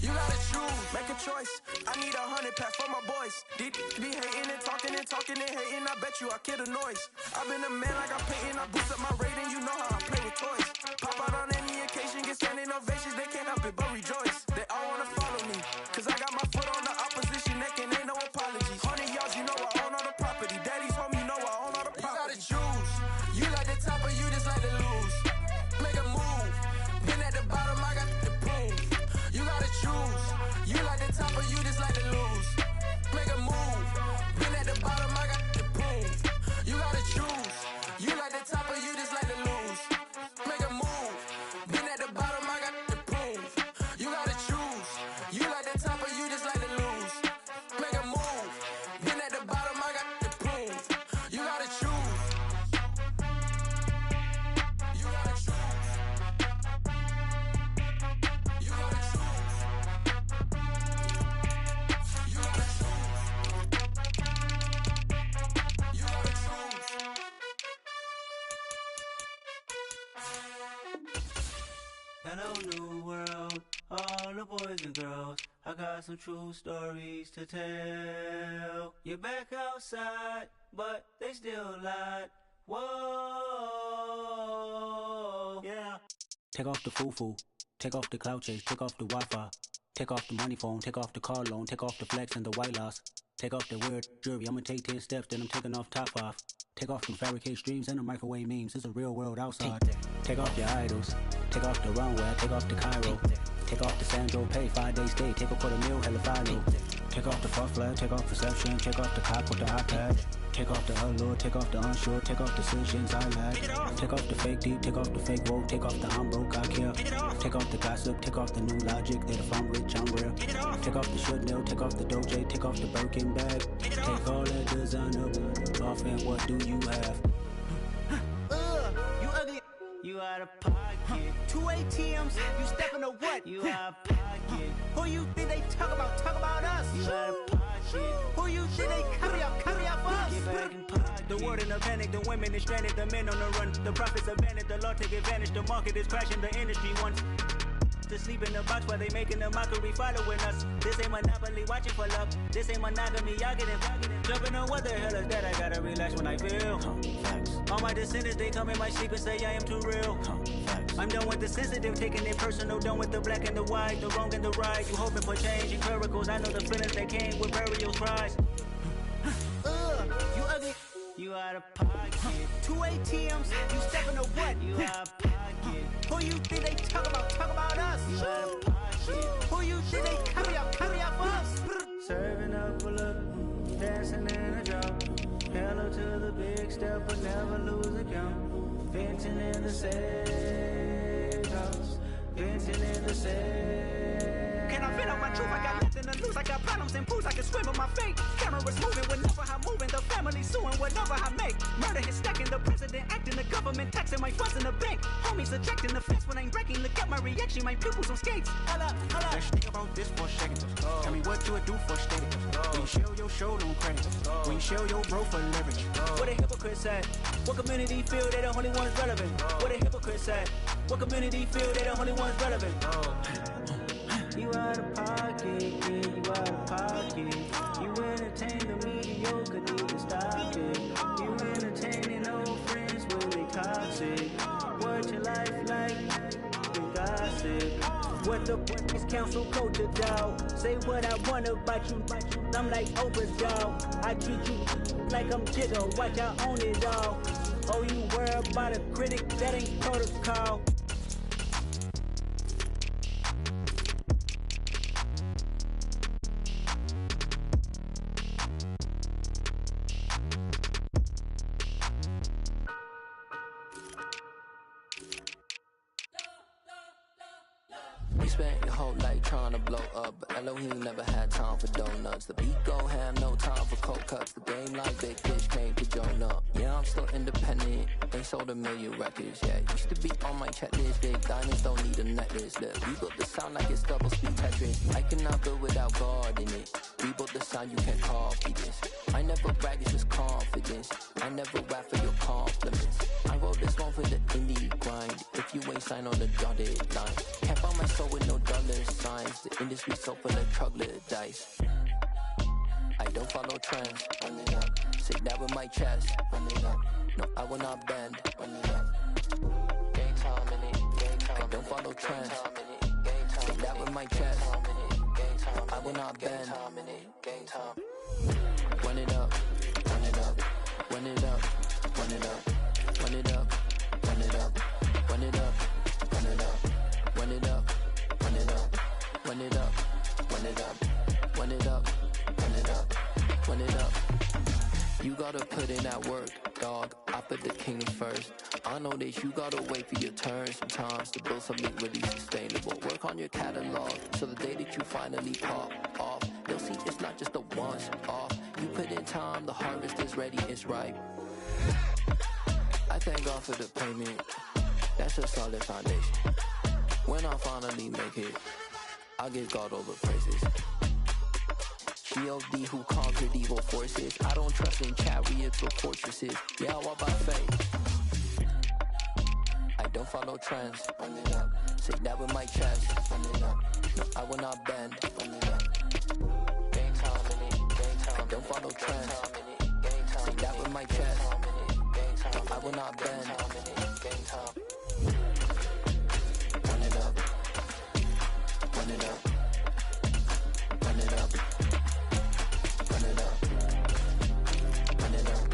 You gotta choose, make a choice. I need 100 pack for my boys. Be hating and talking and hating. I bet you I kill the noise. I've been a man like I'm painting. I boost up my rating. You know how I play with toys. Pop out on any occasion, get standing ovations. They can't help it but rejoice. They all wanna follow me, cause I got my foot on the opposition neck and ain't no apologies. 100 yards, you know I own all the property. Daddy's home, you know I own all the property. You gotta choose. You like the top, but you just like to lose. Make a move. Been at the bottom, I got the prove. You gotta choose. You like the top, but you just like to lose. Make a move. Been at the bottom, I got the prove. You gotta choose. You like the top, but you just like to lose. Make a move. Been at the bottom, I got the prove. You gotta choose. You like the top, but you just like to lose. Make a move. Been at the bottom, I got the prove. You gotta choose. You gotta choose. You gotta choose. You gotta choose. You gotta choose. Hello, new world, all the boys and girls. I got some true stories to tell. You're back outside, but they still lied. Whoa, yeah. Take off the foo-foo, take off the cloud chase, take off the Wi-Fi, take off the money phone, take off the car loan, take off the flex and the white loss. Take off the weird jewelry, I'ma take 10 steps, then I'm taking off top off. Take off them fabricate streams and the microwave memes, it's a real world outside. Take off your idols, take off the runway, take off the Cairo. Take off the Sandro pay, 5-day stay, take a $250,000, hella follow. Take off the fuck flag, take off perception, take off the cop with the iPad. Take off the allure, take off the unsure, take off decisions I lack. Take off the fake deep, take off the fake woke, take off the I'm broke, I care. Take off the gossip, take off the new logic, that if I'm rich, I'm real. Take off the Chanel, take off the Doja, take off the Birkin bag. Take all that designer off and what do you have? You ugly. You out of pocket. 2 ATMs, you stepping to what? You out of pocket. Who you think they talk about? Talk about us. You out of pocket. Who you think they carry up for us? Get back in pocket. The world in a panic, the women is stranded, the men on the run. The profits abandoned, the law take advantage. The market is crashing, the industry wants to sleep in the box while they making a mockery following us. This ain't monopoly, watching for love. This ain't monogamy, y'all getting jumping on what the hell is that? I gotta relax when I feel. All my descendants, they come in my sleep and say I am too real. I'm done with the sensitive, taking it personal. Done with the black and the white, the wrong and the right. You hoping for change and miracles. I know the feelings that came with burial cries. You ugly. You out of pocket. 2 ATMs, you stepping to what? You out of pocket. Who you think they talk about? Talk about us. You out of pocket. Who you think they carry up for us? Serving up a look, dancing in a drop. Hello to the big step, but never lose a count. Venting in the safe house. Venting in the safe. Can I vent out my truth? I got nothing to lose. I got problems and pools. I can swim with my fate. Cameras moving whenever I'm moving. The family suing whatever I make. Murder is stacking. The president acting. The government taxing my funds in the bank. Homies ejecting the fence when I'm breaking. Look at my reaction. My pupils on skates. Hold up. Let's think about this for a second. Tell me what you would do for steady. When you show your show no credit. When you show your bro for leverage. What a hypocrite said. What community feel they the only ones relevant? What a hypocrite said. What community feel they the only ones relevant? You out of pocket, yeah, you out of pocket. You entertain the mediocre, need to stop it. You entertaining old friends when they toxic. What your life like? You gossip. What the is council culture, dog? Say what I want about you. I'm like Oprah, dog. I treat you like I'm Jigga. Watch I own it all. Oh, you worry about a critic? That ain't protocol. Spent your whole life trying to blow up, but Elohim never had time for donuts. The beat go ham, no time for cold cuts. The game like big fish came to Jonah. Yeah, I'm still independent, ain't sold 1 million records. Yeah, used to be on my checklist. Big diamonds don't need a necklace. Look, we built the sound like it's double speed Tetris. I cannot build without God in it. We built the sound, you can't copy this. I I never brag, it's just confidence. I never rap for your compliments. I wrote this one for the indie grind. If you ain't signed on the dotted line, can't find my soul with no dollar signs. The industry so full of troglodytes. I don't follow trends. Run it up. Sit down with my chest. Run it up. No, I will not bend. Run it up. Game time in it. Game time. I don't follow trends. Sit down with my chest. I will not bend. Game time. Run it up. Run it up. Run it up. Run it up. Run it up. Run it up. Run it up. Run it up. Run it up. Run it up. Run it up. Run it up. Run it up. Run it up. Run it up. You gotta put in that work, dog. I put the kingdom first. I know that you gotta wait for your turn sometimes to build something really sustainable. Work on your catalog so the day that you finally pop off, they'll see it's not just a once off. You put in time, the harvest is ready, it's ripe. I thank God for the payment. That's a solid foundation. When I finally make it, I'll give God all the praises. G.O.D. who conquered evil forces. I don't trust in chariots or fortresses. Yeah, I walk by faith. I don't follow trends. Run it up. Sit down with my chest. Run it up. No, I will not bend. Run it up. Game time in it. Game time. I don't follow trends. Sit down with my chest. No, I will not bend. Game time. Run it up. Run it up. Run it up. Run it up. Run it up.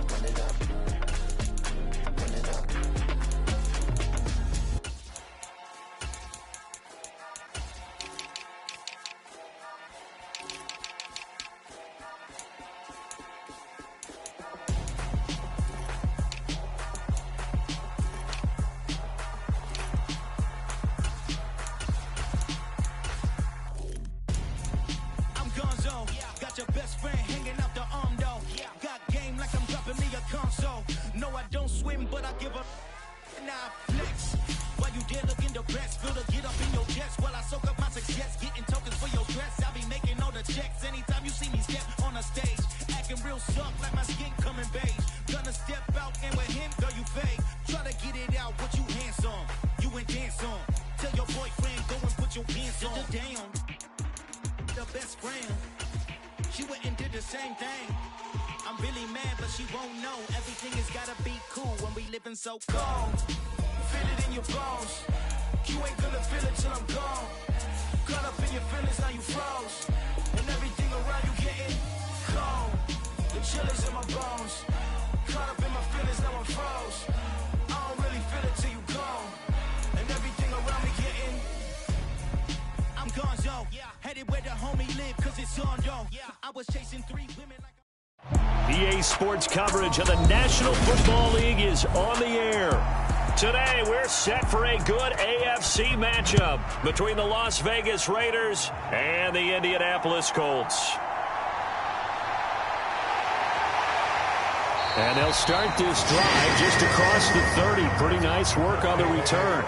Run it up. Run it up. Got your best friend hanging out the arm though. Got game like I'm dropping me a console. No, I don't swim, but I give up. Now I flex. While you there looking depressed, feel to get up in your chest while I soak up my success. Getting tokens for your dress. I be making all the checks anytime you see me step on a stage. Acting real soft like my skin coming beige. Gonna step out and with him, girl, you fake. Try to get it out, what you handsome. You ain't dance on. Tell your boyfriend, go and put your pants on. Down. The best friend. She went and did the same thing. I'm really mad, but she won't know. Everything has gotta be cool when we living so cold. Feel it in your bones. You ain't gonna feel it till I'm gone. Caught up in your feelings, now you froze. And everything around you getting cold. The chill is in my bones. Caught up in my feelings, now I'm froze. I don't really feel it till you gone. And everything around me getting I'm gonzo. Headed where the homie live, cause it's on, yo. I was chasing 3 women like EA Sports coverage of the National Football League is on the air. Today, we're set for a good AFC matchup between the Las Vegas Raiders and the Indianapolis Colts. And they'll start this drive just across the 30. Pretty nice work on the return.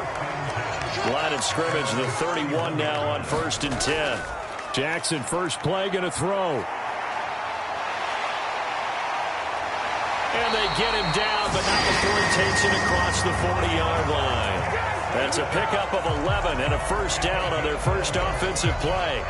Line of scrimmage, the 31 now on 1st and 10. Jackson, first play, going to throw. And they get him down, but not before he takes it across the 40-yard line. That's a pickup of 11 and a first down on their first offensive play.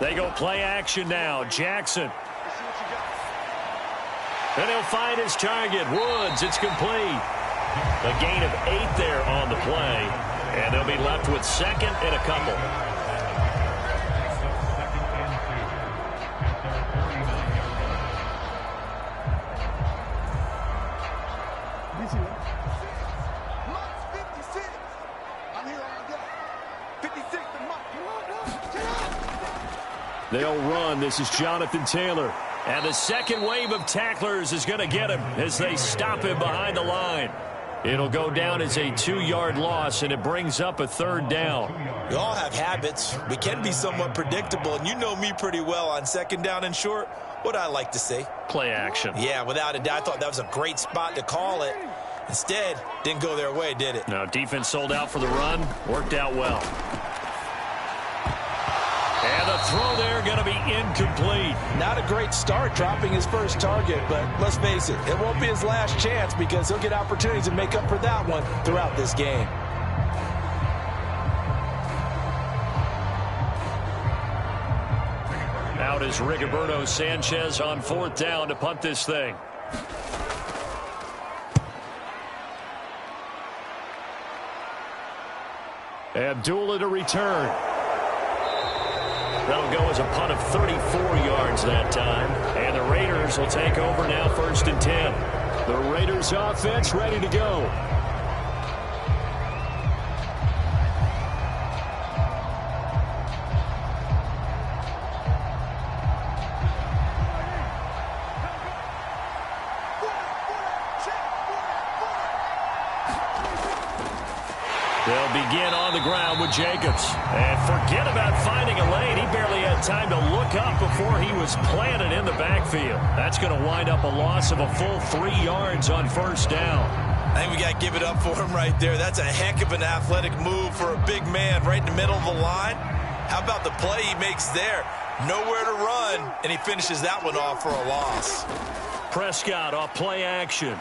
They go play action now. Jackson. And he'll find his target. Woods, it's complete. A gain of 8 there on the play. And they'll be left with second and a couple. They'll run. This is Jonathan Taylor. And the second wave of tacklers is going to get him as they stop him behind the line. It'll go down as a 2-yard loss, and it brings up a 3rd down. We all have habits. We can be somewhat predictable, and you know me pretty well on 2nd down and short. what I like to see. Play action. Yeah, without a doubt. I thought that was a great spot to call it. Instead, didn't go their way, did it? No, defense sold out for the run. Worked out well. And the throw there going to be incomplete. Not a great start dropping his first target, but let's face it, it won't be his last chance because he'll get opportunities to make up for that one throughout this game. Out is Rigoberto Sanchez on 4th down to punt this thing. Abdullah to return. That'll go as a punt of 34 yards that time. And the Raiders will take over now 1st and 10. The Raiders offense ready to go. They'll begin on the ground with Jacobs. And forget about finding a lane. He barely had time to look up before he was planted in the backfield. That's going to wind up a loss of a full 3 yards on 1st down. I think we got to give it up for him right there. That's a heck of an athletic move for a big man right in the middle of the line. How about the play he makes there? Nowhere to run, and he finishes that one off for a loss. Prescott off play action.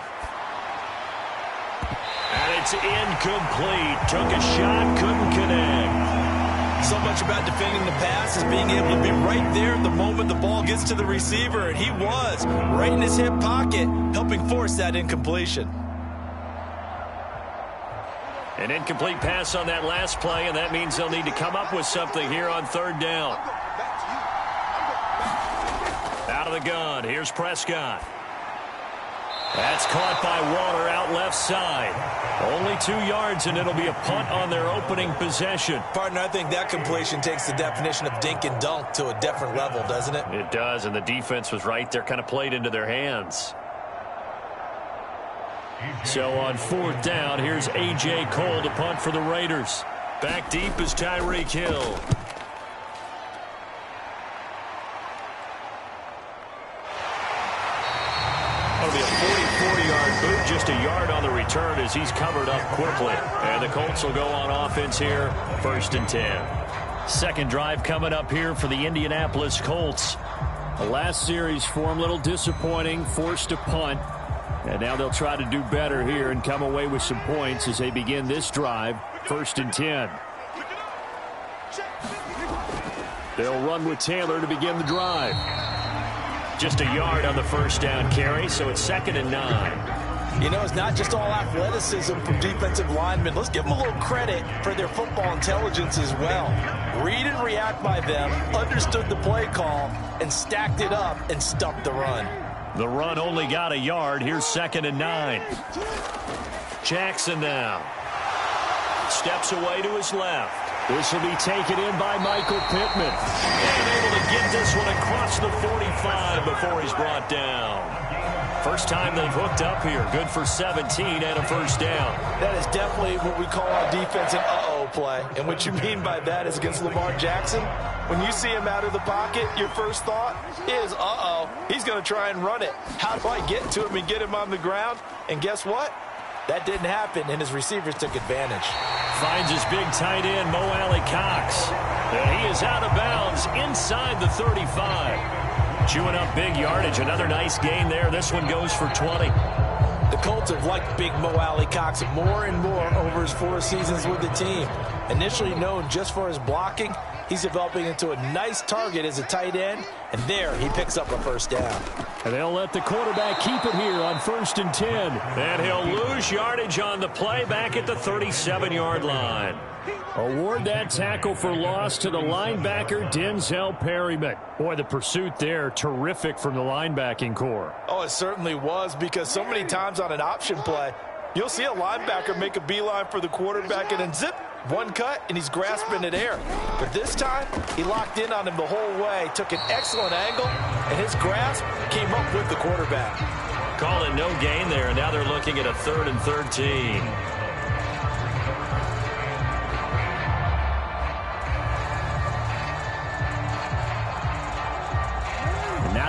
And it's incomplete. Took a shot, couldn't connect. So much about defending the pass is being able to be right there the moment the ball gets to the receiver, and he was right in his hip pocket, helping force that incompletion. An incomplete pass on that last play, and that means they'll need to come up with something here on 3rd down. Out of the gun, here's Prescott. That's caught by Waller out left side. Only 2 yards, and it'll be a punt on their opening possession. Partner, I think that completion takes the definition of dink and dunk to a different level, doesn't it? It does, and the defense was right there, kind of played into their hands. So on 4th down, here's A.J. Cole to punt for the Raiders. Back deep is Tyreek Hill. That'll be a 44-yard boot, just a yard on the return as he's covered up quickly. And the Colts will go on offense here, 1st and 10. Second drive coming up here for the Indianapolis Colts. The last series for them, a little disappointing, forced to punt. And now they'll try to do better here and come away with some points as they begin this drive, 1st and 10. They'll run with Taylor to begin the drive. Just a yard on the 1st down carry, so it's 2nd and 9. You know, it's not just all athleticism from defensive linemen. Let's give them a little credit for their football intelligence as well. Read and react by them, understood the play call, and stacked it up and stuffed the run. The run only got a yard. Here's 2nd and 9. Jackson now. Steps away to his left. This will be taken in by Michael Pittman. And able to get this one across the 45 before he's brought down. First time they've hooked up here. Good for 17 and a 1st down. That is definitely what we call on defense an uh-oh play. And what you mean by that is against Lamar Jackson, when you see him out of the pocket, your first thought is, uh-oh, he's going to try and run it. How do I get to him and get him on the ground? And guess what? That didn't happen, and his receivers took advantage. Finds his big tight end, Mo Alley-Cox. And he is out of bounds inside the 35. Chewing up big yardage. Another nice gain there. This one goes for 20. The Colts have liked big Mo Alley-Cox more and more over his 4 seasons with the team. Initially known just for his blocking, he's developing into a nice target as a tight end, and there he picks up a 1st down. And they'll let the quarterback keep it here on 1st and 10. And he'll lose yardage on the play back at the 37-yard line. Award that tackle for loss to the linebacker, Denzel Perryman. Boy, the pursuit there, terrific from the linebacking core. Oh, it certainly was, because so many times on an option play, you'll see a linebacker make a beeline for the quarterback and then zip, one cut, and he's grasping at air. But this time, he locked in on him the whole way, took an excellent angle, and his grasp came up with the quarterback. Calling no gain there, and now they're looking at a 3rd and 13.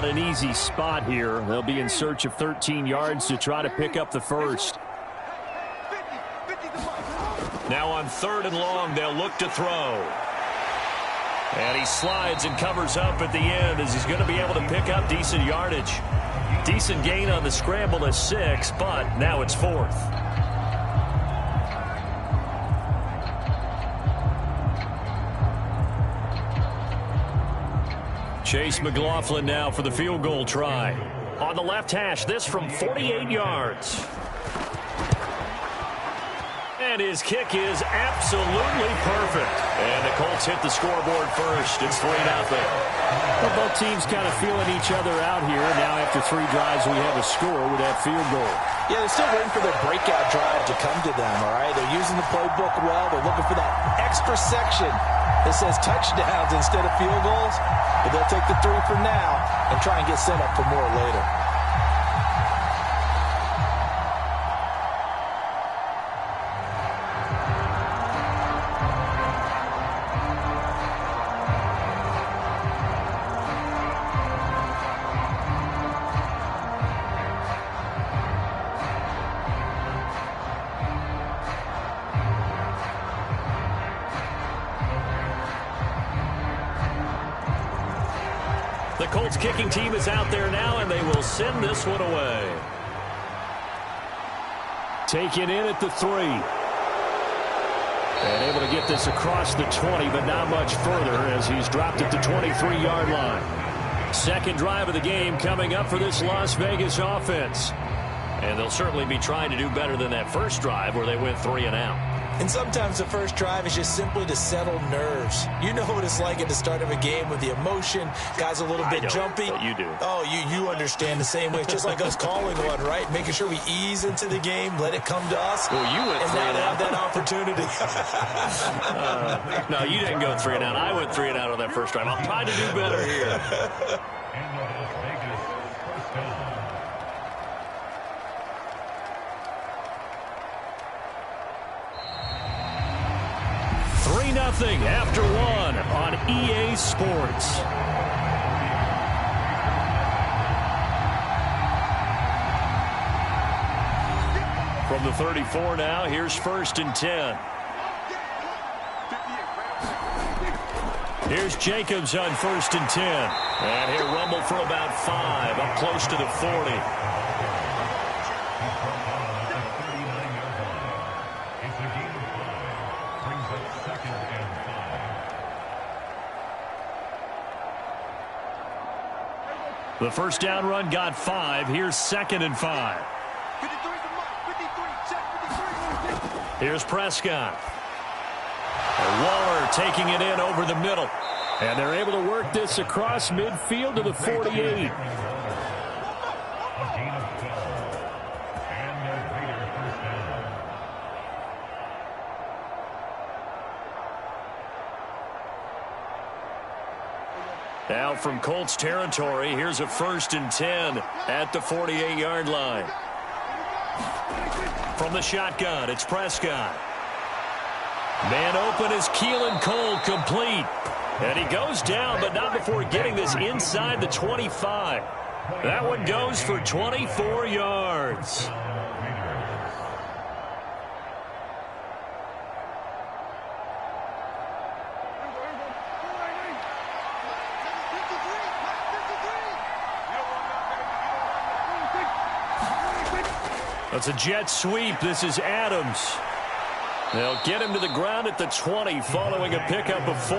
not an easy spot here. They'll be in search of 13 yards to try to pick up the first. Now on 3rd and long, they'll look to throw. And he slides and covers up at the end as he's going to be able to pick up decent yardage. Decent gain on the scramble to 6, but now it's 4th. Chase McLaughlin now for the field goal try. On the left hash, this from 48 yards. And his kick is absolutely perfect. And the Colts hit the scoreboard first. It's 3-0. Well, both teams kind of feeling each other out here. Now after 3 drives, we have a score with that field goal. Yeah, they're still waiting for their breakout drive to come to them, all right? They're using the playbook well. They're looking for that extra section that says touchdowns instead of field goals. But they'll take the 3 for now and try and get set up for more later. The Colts kicking team is out there now, and they will send this one away. Taken in at the 3. And able to get this across the 20, but not much further as he's dropped at the 23-yard line. Second drive of the game coming up for this Las Vegas offense. And they'll certainly be trying to do better than that first drive where they went 3 and out. And sometimes the first drive is just simply to settle nerves. You know what it's like at the start of a game with the emotion. Guys a little bit jumpy. But you do. Oh, you understand the same way. It's just like us calling one, right? Making sure we ease into the game, let it come to us. Well, you went 3 and out. Have that opportunity. No, you didn't go 3 and out. I went 3 and out on that first drive. I'll try to do better here. And the Las Vegas first down. Nothing after 1 on EA Sports. From the 34 now, here's 1st and 10. Here's Jacobs on 1st and 10. And he'll rumble for about 5, up close to the 40. The first down run got 5. Here's 2nd and 5. Here's Prescott. And Waller taking it in over the middle. And they're able to work this across midfield to the 48. Now from Colts territory, here's a 1st and 10 at the 48-yard line. From the shotgun, it's Prescott. Man open is Keelan Cole, complete. And he goes down, but not before getting this inside the 25. That one goes for 24 yards. That's a jet sweep. This is Adams. They'll get him to the ground at the 20 following a pickup of 4.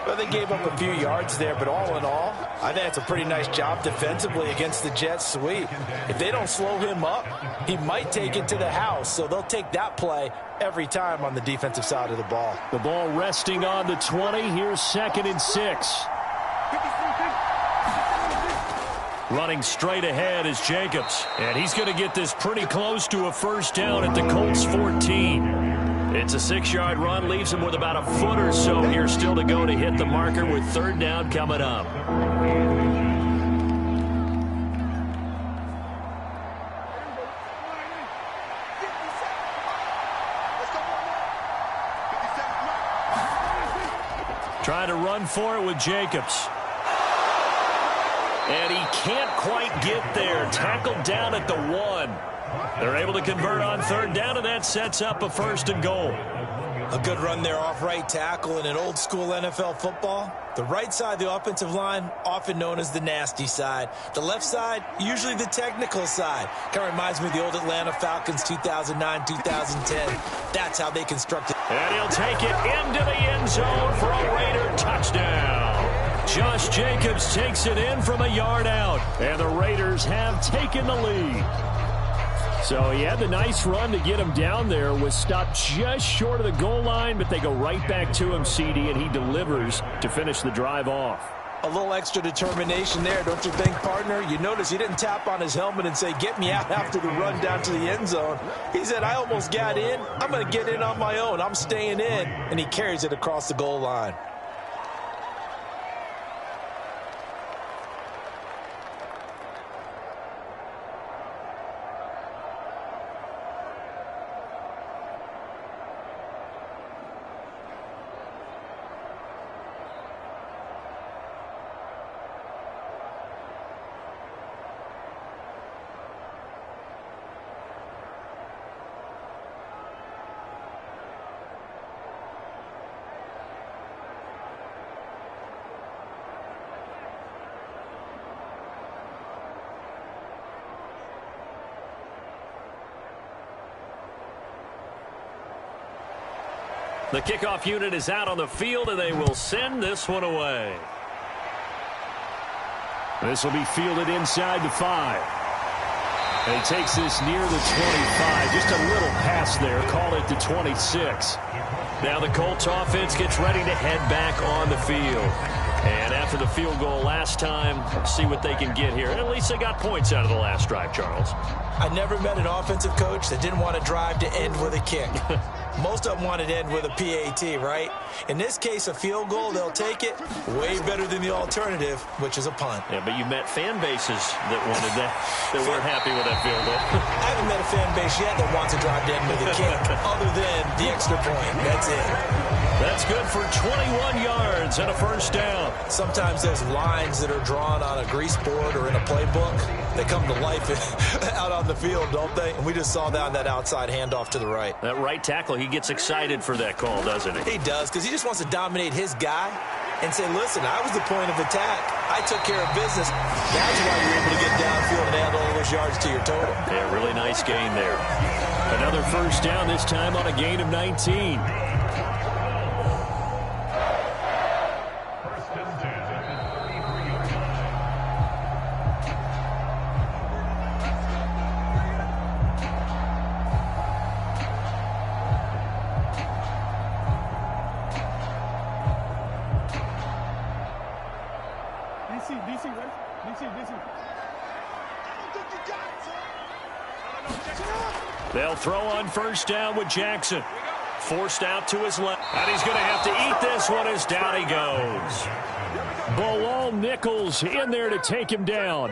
Well, they gave up a few yards there, but all in all, I think it's a pretty nice job defensively against the jet sweep. If they don't slow him up, he might take it to the house, so they'll take that play every time on the defensive side of the ball. The ball resting on the 20. Here's 2nd and 6. Running straight ahead is Jacobs. And he's going to get this pretty close to a first down at the Colts 14. It's a 6-yard run, leaves him with about a foot or so here still to go to hit the marker with 3rd down coming up. Trying to run for it with Jacobs. And he can't quite get there. Tackled down at the 1. They're able to convert on third down, and that sets up a 1st and goal. A good run there off right tackle in an old school NFL football. The right side of the offensive line, often known as the nasty side. The left side, usually the technical side. Kind of reminds me of the old Atlanta Falcons 2009, 2010. That's how they constructed. And he'll take it into the end zone for a Raider touchdown. Josh Jacobs takes it in from a yard out. And the Raiders have taken the lead. So he had the nice run to get him down there, was stopped just short of the goal line, but they go right back to him, CD, and he delivers to finish the drive off. A little extra determination there, don't you think, partner? You notice he didn't tap on his helmet and say, get me out after the run down to the end zone. He said, I almost got in. I'm going to get in on my own. I'm staying in. And he carries it across the goal line. The kickoff unit is out on the field, and they will send this one away. This will be fielded inside the 5. And he takes this near the 25. Just a little pass there. Call it the 26. Now the Colts offense gets ready to head back on the field. And after the field goal last time, see what they can get here. At least they got points out of the last drive, Charles. I never met an offensive coach that didn't want to drive to end with a kick. Most of them wanted to end with a PAT, right? In this case, a field goal, they'll take it. Way better than the alternative, which is a punt. Yeah, but you met fan bases that wanted that, that weren't happy with that field goal. I haven't met a fan base yet that wants to drive to end with a kick, other than the extra point. That's it. That's good for 21 yards and a 1st down. Sometimes there's lines that are drawn on a grease board or in a playbook. They come to life out on the field, don't they? And we just saw that on that outside handoff to the right. That right tackle, he gets excited for that call, doesn't he? He does, because he just wants to dominate his guy and say, listen, I was the point of attack. I took care of business. That's why you're able to get downfield and add all those yards to your total. Yeah, really nice gain there. Another 1st down, this time on a gain of 19. They'll throw on 1st down with Jackson. Forced out to his left. And he's going to have to eat this one as down he goes. Bilal Nichols in there to take him down.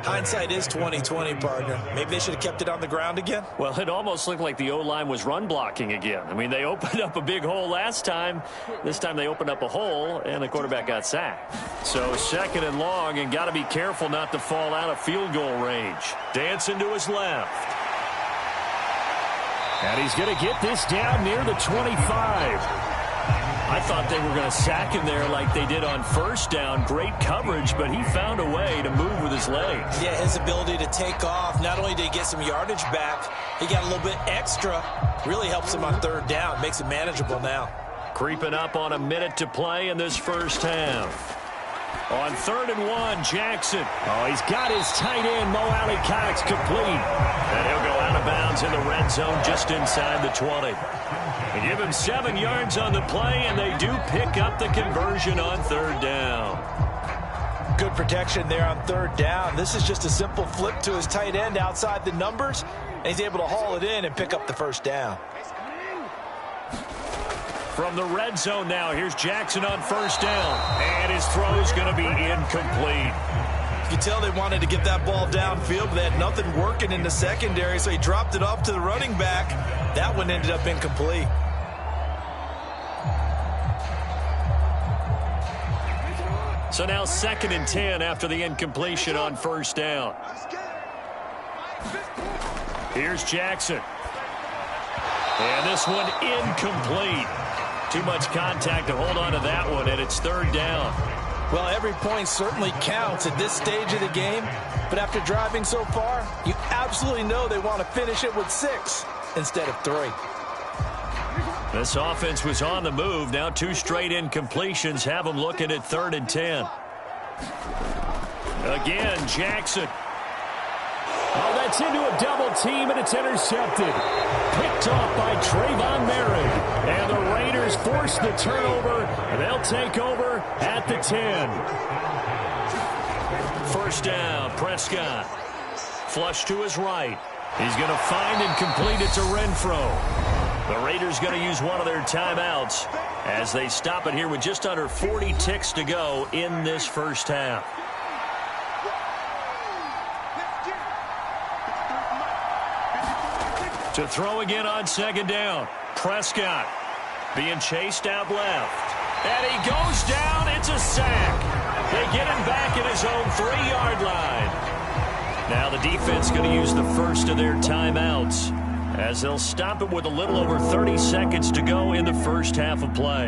Hindsight is 20/20, partner. Maybe they should have kept it on the ground again. Well, it almost looked like the O-line was run blocking again. I mean, they opened up a big hole last time. This time they opened up a hole, and the quarterback got sacked. So 2nd and long, and got to be careful not to fall out of field goal range. Dancing to his left. And he's going to get this down near the 25. I thought they were going to sack him there like they did on 1st down. Great coverage, but he found a way to move with his legs. Yeah, his ability to take off. Not only did he get some yardage back, he got a little bit extra. Really helps him on 3rd down. Makes it manageable now. Creeping up on a minute to play in this 1st half. On 3rd and 1, Jackson. Oh, he's got his tight end, Mo Alley-Cox, complete. And he'll go out of bounds in the red zone just inside the 20. They give him 7 yards on the play, and they do pick up the conversion on 3rd down. Good protection there on 3rd down. This is just a simple flip to his tight end outside the numbers, and he's able to haul it in and pick up the 1st down. From the red zone now, here's Jackson on 1st down. And his throw is going to be incomplete. You can tell they wanted to get that ball downfield, but they had nothing working in the secondary, so he dropped it off to the running back. That one ended up incomplete. So now 2nd and 10 after the incompletion on first down. Here's Jackson. And this one incomplete. Too much contact to hold on to that one, and it's 3rd down. Well, every point certainly counts at this stage of the game. But after driving so far, you absolutely know they want to finish it with 6 instead of 3. This offense was on the move. Now 2 straight incompletions have them looking at 3rd and 10. Again, Jackson. Oh, that's into a double team, and it's intercepted. Picked off by Trayvon Merritt. And the Raiders force the turnover. They'll take over at the 10. 1st down, Prescott. Flush to his right. He's going to find and complete it to Renfro. The Raiders going to use one of their timeouts as they stop it here with just under 40 ticks to go in this first half. To throw again on 2nd down. Prescott being chased out left. And he goes down. It's a sack. They get him back at his own 3-yard line. Now the defense going to use the first of their timeouts as they'll stop it with a little over 30 seconds to go in the first half of play.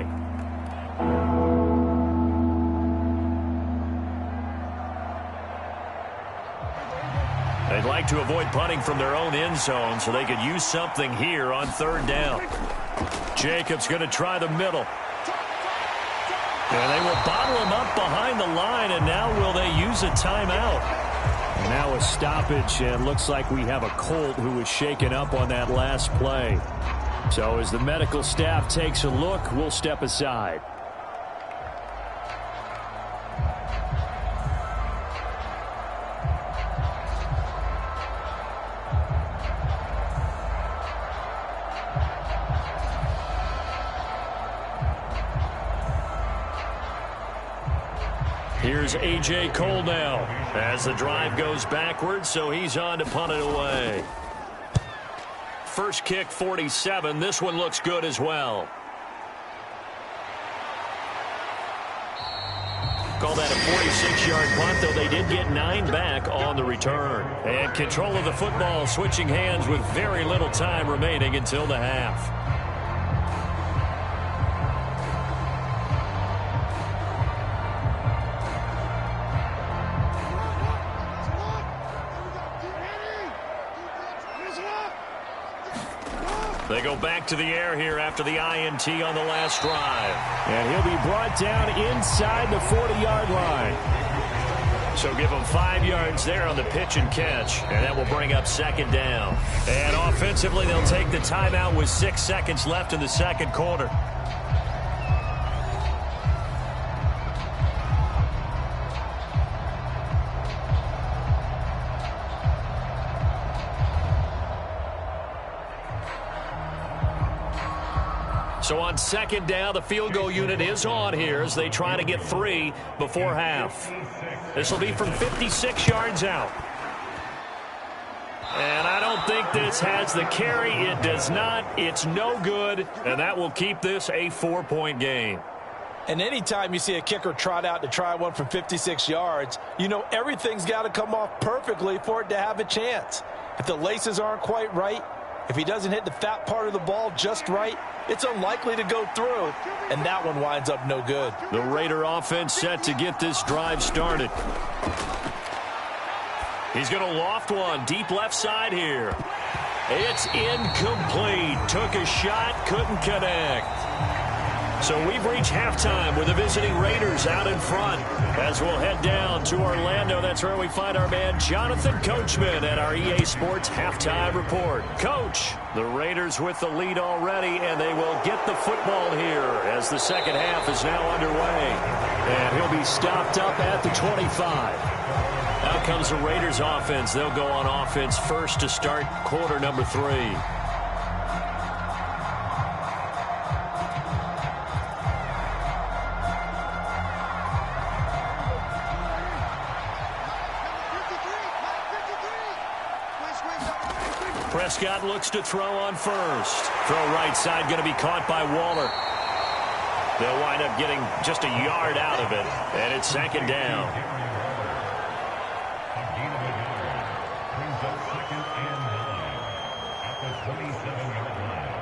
They'd like to avoid punting from their own end zone so they could use something here on 3rd down. Jacobs going to try the middle. And they will bottle him up behind the line, and now will they use a timeout? Now a stoppage, and looks like we have a Colt who was shaken up on that last play. So as the medical staff takes a look, we'll step aside. Here's A.J. Cole now as the drive goes backwards, so he's on to punt it away. First kick, 47. This one looks good as well. Call that a 46-yard punt, though they did get 9 back on the return. And control of the football switching hands with very little time remaining until the half. They go back to the air here after the INT on the last drive. And he'll be brought down inside the 40-yard line. So give them 5 yards there on the pitch and catch. And that will bring up 2nd down. And offensively, they'll take the timeout with 6 seconds left in the second quarter. So on 2nd down, the field goal unit is on here as they try to get 3 before half. This will be from 56 yards out. And I don't think this has the carry. It does not. It's no good. And that will keep this a 4-point game. And anytime you see a kicker trot out to try one from 56 yards, you know everything's got to come off perfectly for it to have a chance. If the laces aren't quite right, if he doesn't hit the fat part of the ball just right, it's unlikely to go through, and that one winds up no good. The Raider offense set to get this drive started. He's going to loft one deep left side here. It's incomplete. Took a shot, couldn't connect. So we've reached halftime with the visiting Raiders out in front. As we'll head down to Orlando, that's where we find our man Jonathan Coachman at our EA Sports Halftime Report. Coach, the Raiders with the lead already, and they will get the football here as the second half is now underway. And he'll be stopped up at the 25. Out comes the Raiders offense. They'll go on offense first to start quarter number 3. Prescott looks to throw on first. Throw right side going to be caught by Waller. They'll wind up getting just a yard out of it, and it's second down. Brings up second and 9 at the 27-yard line.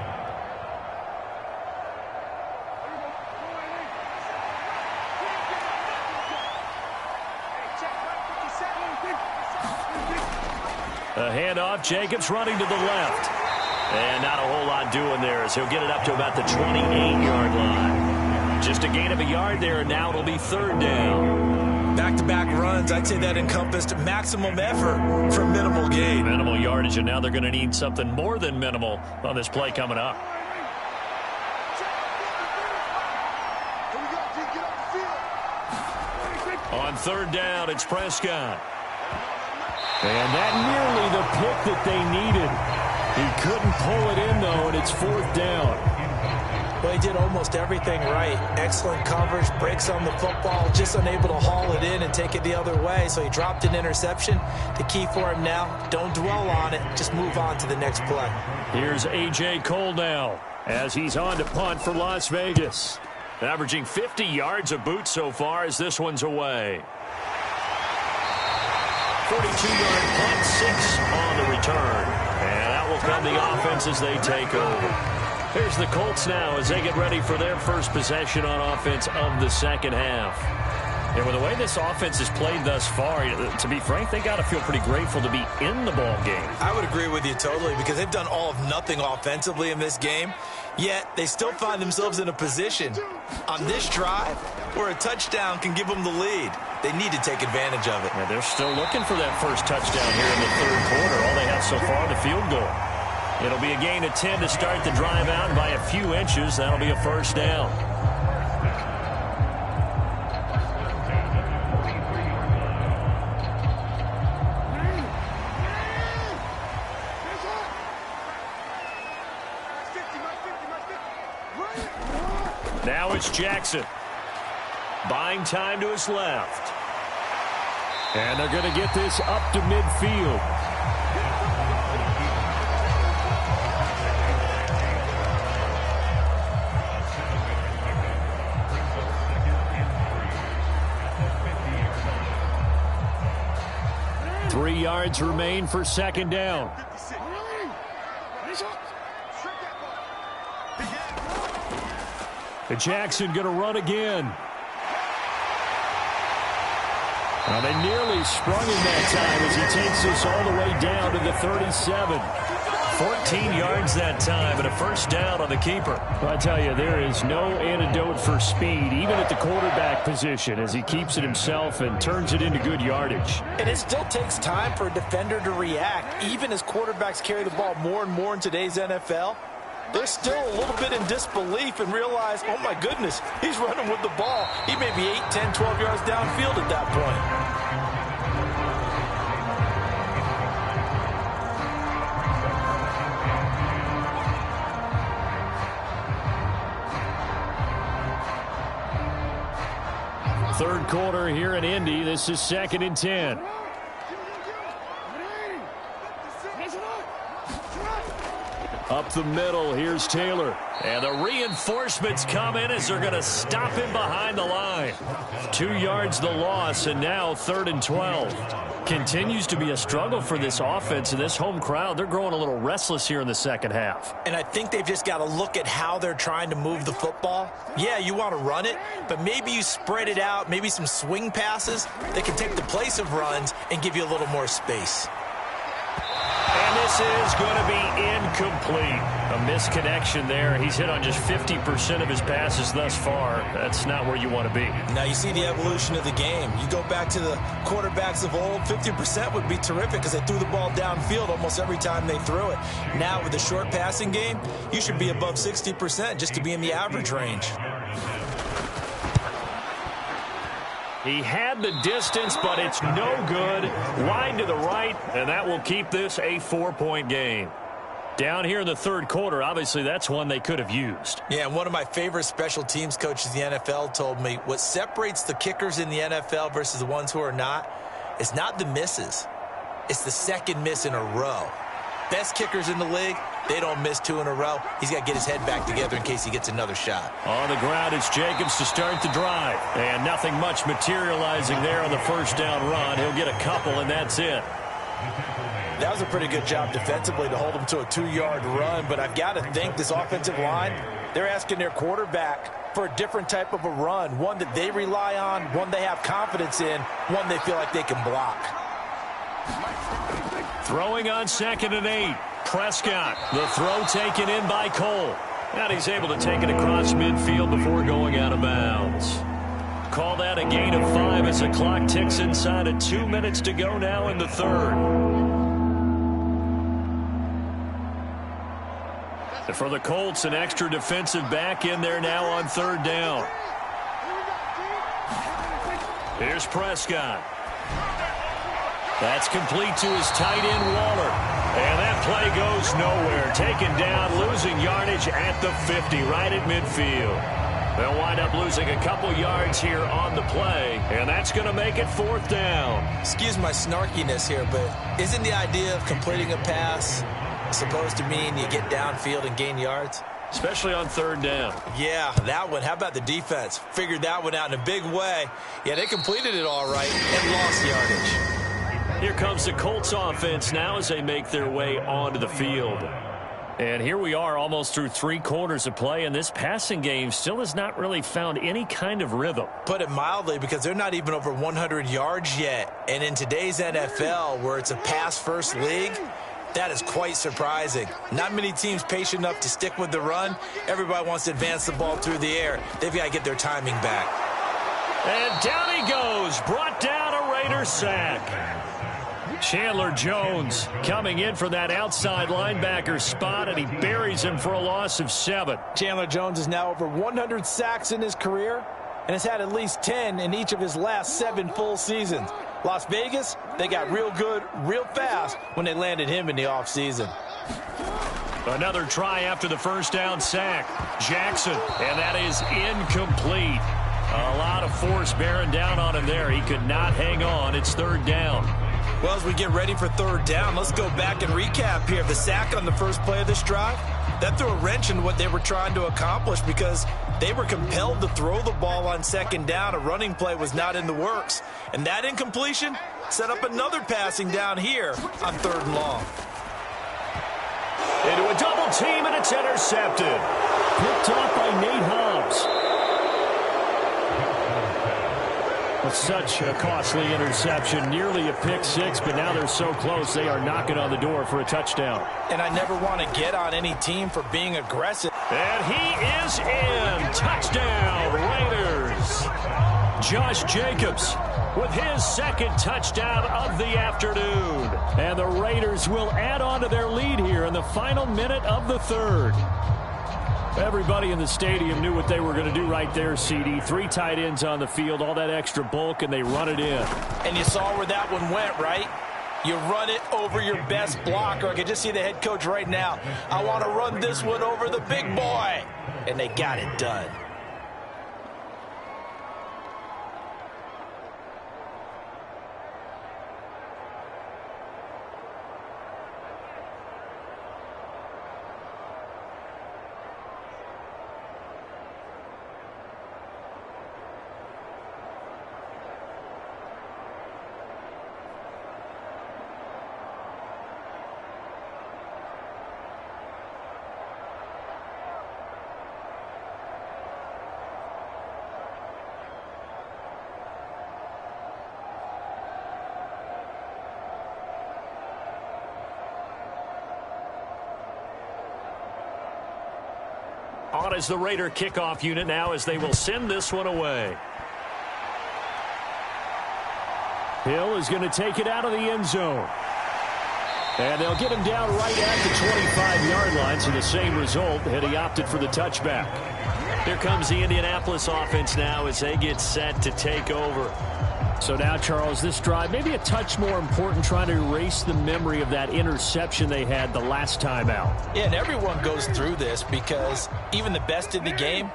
A handoff, Jacobs running to the left. And not a whole lot doing there as he'll get it up to about the 28-yard line. Just a gain of a yard there, and now it'll be third down. Back-to-back runs, I'd say that encompassed maximum effort for minimal gain. Minimal yardage, and now they're going to need something more than minimal on this play coming up. On third down, it's Prescott. And that nearly the pick that they needed. He couldn't pull it in, though, and it's fourth down. Well, he did almost everything right. Excellent coverage, breaks on the football, just unable to haul it in and take it the other way. So he dropped an interception. The key for him now, don't dwell on it. Just move on to the next play. Here's A.J. Cole now as he's on to punt for Las Vegas. Averaging 50 yards a boot so far as this one's away. 42-yard punt, 6 on the return. And out will come the offense as they take over. Here's the Colts now as they get ready for their first possession on offense of the second half. And with the way this offense has played thus far, to be frank, they got to feel pretty grateful to be in the ball game. I would agree with you totally because they've done all of nothing offensively in this game, yet they still find themselves in a position on this drive where a touchdown can give them the lead. They need to take advantage of it. Yeah, they're still looking for that first touchdown here in the third quarter. All they have so far, the field goal. It'll be a gain of 10 to start the drive out by a few inches. That'll be a first down. Now it's Jackson. Buying time to his left. And they're going to get this up to midfield. Three yards remain for second down. And Jackson going to run again. Well, they nearly sprung him that time as he takes this all the way down to the 37. 14 yards that time and a first down on the keeper. Well, I tell you, there is no antidote for speed, even at the quarterback position, as he keeps it himself and turns it into good yardage. And it still takes time for a defender to react. Even as quarterbacks carry the ball more and more in today's NFL, they're still a little bit in disbelief and realize, oh my goodness, he's running with the ball. He may be 8, 10, 12 yards downfield at that point. Third quarter here in Indy. This is 2nd and 10. Up the middle, here's Taylor. And the reinforcements come in as they're going to stop him behind the line. 2 yards the loss, and now 3rd and 12. Continues to be a struggle for this offense, and this home crowd, they're growing a little restless here in the second half. And I think they've just got to look at how they're trying to move the football. Yeah, you want to run it, but maybe you spread it out, maybe some swing passes that can take the place of runs and give you a little more space. And this is going to be incomplete. A misconnection there. He's hit on just 50% of his passes thus far. That's not where you want to be. Now you see the evolution of the game. You go back to the quarterbacks of old, 50% would be terrific because they threw the ball downfield almost every time they threw it. Now with the short passing game, you should be above 60% just to be in the average range. He had the distance, but it's no good. Wide to the right, and that will keep this a 4-point game. Down here in the third quarter, obviously that's one they could have used. Yeah, and one of my favorite special teams coaches in the NFL told me what separates the kickers in the NFL versus the ones who are not is not the misses. It's the second miss in a row. Best kickers in the league, they don't miss 2 in a row. He's got to get his head back together in case he gets another shot. On the ground, it's Jacobs to start the drive. And nothing much materializing there on the first down run. He'll get a couple, and that's it. That was a pretty good job defensively to hold him to a 2-yard run, but I've got to think this offensive line, they're asking their quarterback for a different type of a run, one that they rely on, one they have confidence in, one they feel like they can block. Throwing on 2nd and 8. Prescott, the throw taken in by Cole. And he's able to take it across midfield before going out of bounds. Call that a gain of 5 as the clock ticks inside of 2 minutes to go now in the third. For the Colts, an extra defensive back in there now on 3rd down. Here's Prescott. That's complete to his tight end, Waller. And that play goes nowhere. Taken down, losing yardage at the 50, right at midfield. They'll wind up losing a couple yards here on the play, and that's going to make it 4th down. Excuse my snarkiness here, but isn't the idea of completing a pass supposed to mean you get downfield and gain yards? Especially on 3rd down. Yeah, that one. How about the defense? Figured that one out in a big way. Yeah, they completed it all right and lost yardage. Here comes the Colts offense now as they make their way onto the field. And here we are almost through 3 quarters of play, and this passing game still has not really found any kind of rhythm. Put it mildly, because they're not even over 100 yards yet. And in today's NFL, where it's a pass-first league, that is quite surprising. Not many teams patient enough to stick with the run. Everybody wants to advance the ball through the air. They've got to get their timing back. And down he goes. Brought down a Raider sack. Chandler Jones coming in for that outside linebacker spot, and he buries him for a loss of 7. Chandler Jones is now over 100 sacks in his career and has had at least 10 in each of his last 7 full seasons. Las Vegas, they got real good, real fast when they landed him in the offseason. Another try after the first down sack. Jackson, and that is incomplete. A lot of force bearing down on him there. He could not hang on. It's 3rd down. Well, as we get ready for 3rd down, let's go back and recap here. The sack on the first play of this drive, that threw a wrench in what they were trying to accomplish because they were compelled to throw the ball on 2nd down. A running play was not in the works. And that incompletion set up another passing down here on 3rd and long. Into a double team, and it's intercepted. Picked off by Nate Hobbs. Such a costly interception, nearly a pick 6, but now they're so close they are knocking on the door for a touchdown. And I never want to get on any team for being aggressive. And he is in. Touchdown, Raiders. Josh Jacobs with his 2nd touchdown of the afternoon. And the Raiders will add on to their lead here in the final minute of the 3rd. Everybody in the stadium knew what they were going to do right there, CD. 3 tight ends on the field, all that extra bulk, and they run it in. And you saw where that one went, right? You run it over your best blocker. I can just see the head coach right now. I want to run this one over the big boy. And they got it done. On is the Raider kickoff unit now as they will send this one away. Hill is going to take it out of the end zone. And they'll get him down right at the 25-yard line, so the same result, and he opted for the touchback. Here comes the Indianapolis offense now as they get set to take over. So now, Charles, this drive maybe a touch more important, trying to erase the memory of that interception they had the last time out. Yeah, and everyone goes through this because even the best in the game,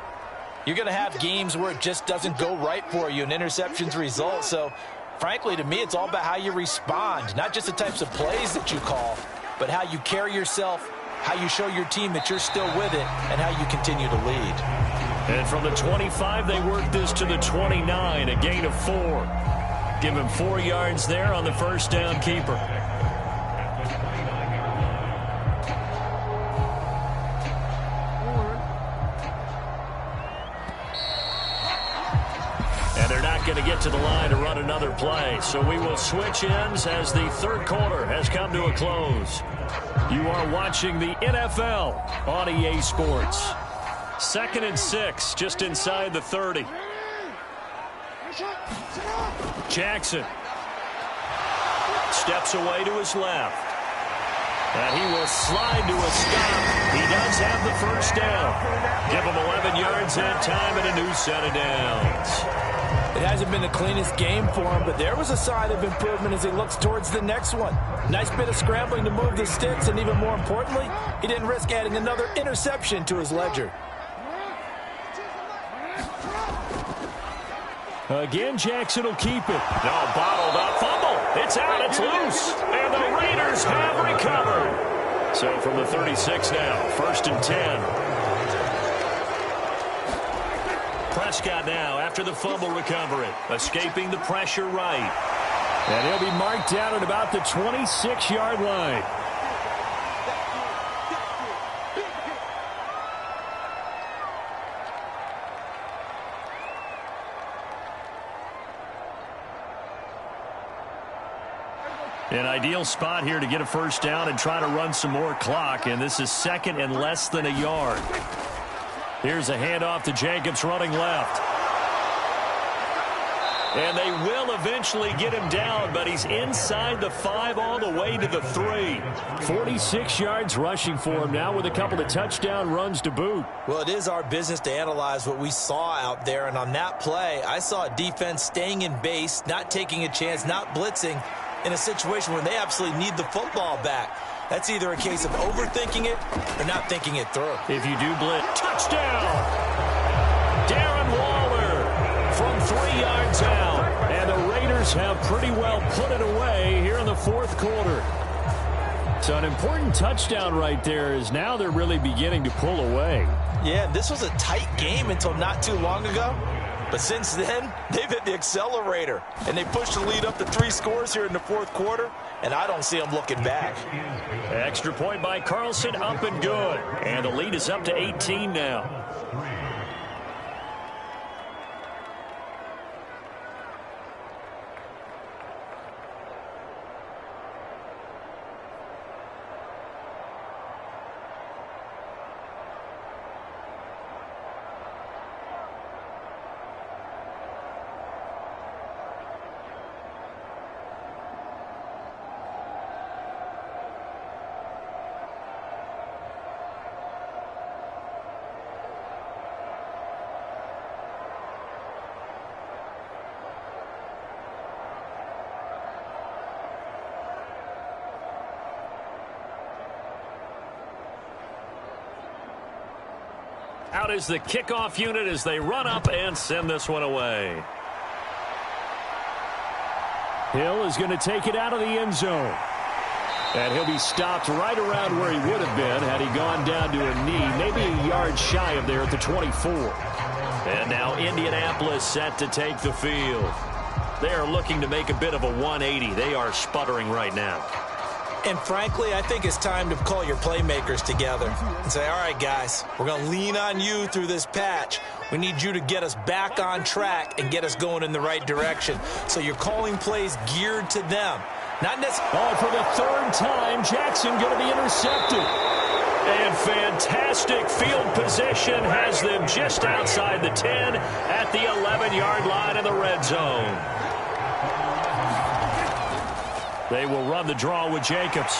you're going to have games where it just doesn't go right for you and interceptions result. So, frankly, to me, it's all about how you respond, not just the types of plays that you call, but how you carry yourself how you show your team that you're still with it, and how you continue to lead. And from the 25, they work this to the 29, a gain of 4. Give him 4 yards there on the first down keeper. And they're not going to get to the line to run another play. So we will switch ends as the third quarter has come to a close. You are watching the NFL on EA Sports. 2nd and 6, just inside the 30. Jackson steps away to his left. And he will slide to a stop. He does have the first down. Give him 11 yards that time and a new set of downs. It hasn't been the cleanest game for him, but there was a sign of improvement as he looks towards the next one. Nice bit of scrambling to move the sticks, and even more importantly, he didn't risk adding another interception to his ledger. Again, Jackson will keep it. No, bottled up. Fumble. It's out. It's loose. And the Raiders have recovered. So from the 36 now, 1st and 10. Prescott now after the fumble recovery. Escaping the pressure right. And he'll be marked down at about the 26-yard line. An ideal spot here to get a first down and try to run some more clock. And this is 2nd and less than a yard. Here's a handoff to Jacobs running left. And they will eventually get him down, but he's inside the 5 all the way to the 3. 46 yards rushing for him now with a couple of touchdown runs to boot. Well, it is our business to analyze what we saw out there, and on that play, I saw a defense staying in base, not taking a chance, not blitzing in a situation where they absolutely need the football back. That's either a case of overthinking it or not thinking it through. If you do blitz, touchdown! Darren Waller from 3 yards out. And the Raiders have pretty well put it away here in the 4th quarter. So an important touchdown right there is now they're really beginning to pull away. Yeah, this was a tight game until not too long ago. But since then, they've hit the accelerator. And they pushed the lead up to 3 scores here in the 4th quarter. And I don't see them looking back. Extra point by Carlson, up and good. And the lead is up to 18 now. Out is the kickoff unit as they run up and send this one away. Hill is going to take it out of the end zone. And he'll be stopped right around where he would have been had he gone down to a knee, maybe a yard shy of there at the 24. And now Indianapolis set to take the field. They are looking to make a bit of a 180. They are sputtering right now. And frankly, I think it's time to call your playmakers together and say, all right, guys, we're going to lean on you through this patch. We need you to get us back on track and get us going in the right direction. So you're calling plays geared to them. Not necessarily. Oh, for the 3rd time, Jackson going to be intercepted. And fantastic field position has them just outside the 10 at the 11-yard line in the red zone. They will run the draw with Jacobs.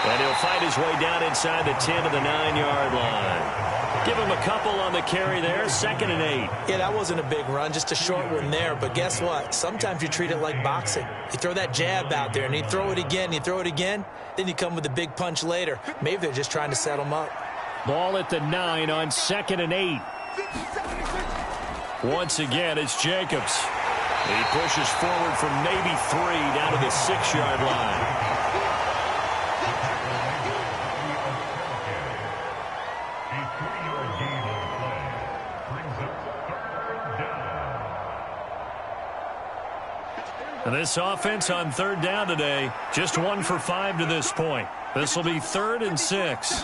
And he'll find his way down inside the 10 to the 9-yard line. Give him a couple on the carry there, 2nd and 8. Yeah, that wasn't a big run, just a short one there. But guess what? Sometimes you treat it like boxing. You throw that jab out there, and you throw it again, you throw it again. Then you come with a big punch later. Maybe they're just trying to set them up. Ball at the 9 on 2nd and 8. Once again, it's Jacobs. He pushes forward from maybe 3 down to the 6-yard line. And this offense on third down today, just 1 for 5 to this point. This will be 3rd and 6.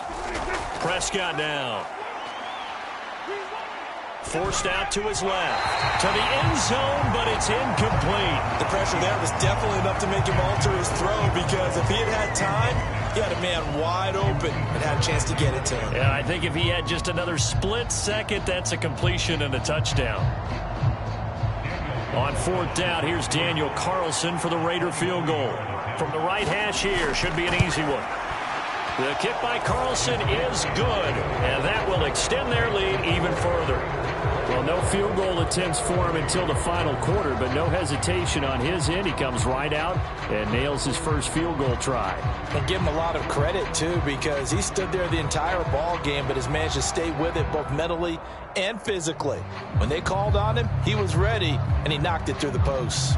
Prescott now. Forced out to his left. To the end zone, but it's incomplete. The pressure there was definitely enough to make him alter his throw, because if he had time, he had a man wide open and had a chance to get it to him. Yeah, I think if he had just another split second, that's a completion and a touchdown. On 4th down, here's Daniel Carlson for the Raider field goal. From the right hash here, should be an easy one. The kick by Carlson is good, and that will extend their lead even further. Well, no field goal attempts for him until the final quarter, but no hesitation on his end. He comes right out and nails his first field goal try. And give him a lot of credit, too, because he stood there the entire ball game, but has managed to stay with it both mentally and physically. When they called on him, he was ready, and he knocked it through the posts.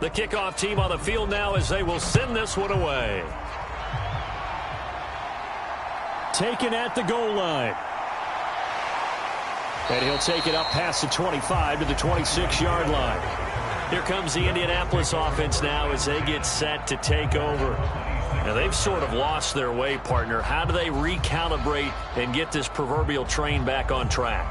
The kickoff team on the field now as they will send this one away. Taken at the goal line. And he'll take it up past the 25 to the 26-yard line. Here comes the Indianapolis offense now as they get set to take over. Now, they've sort of lost their way, partner. How do they recalibrate and get this proverbial train back on track?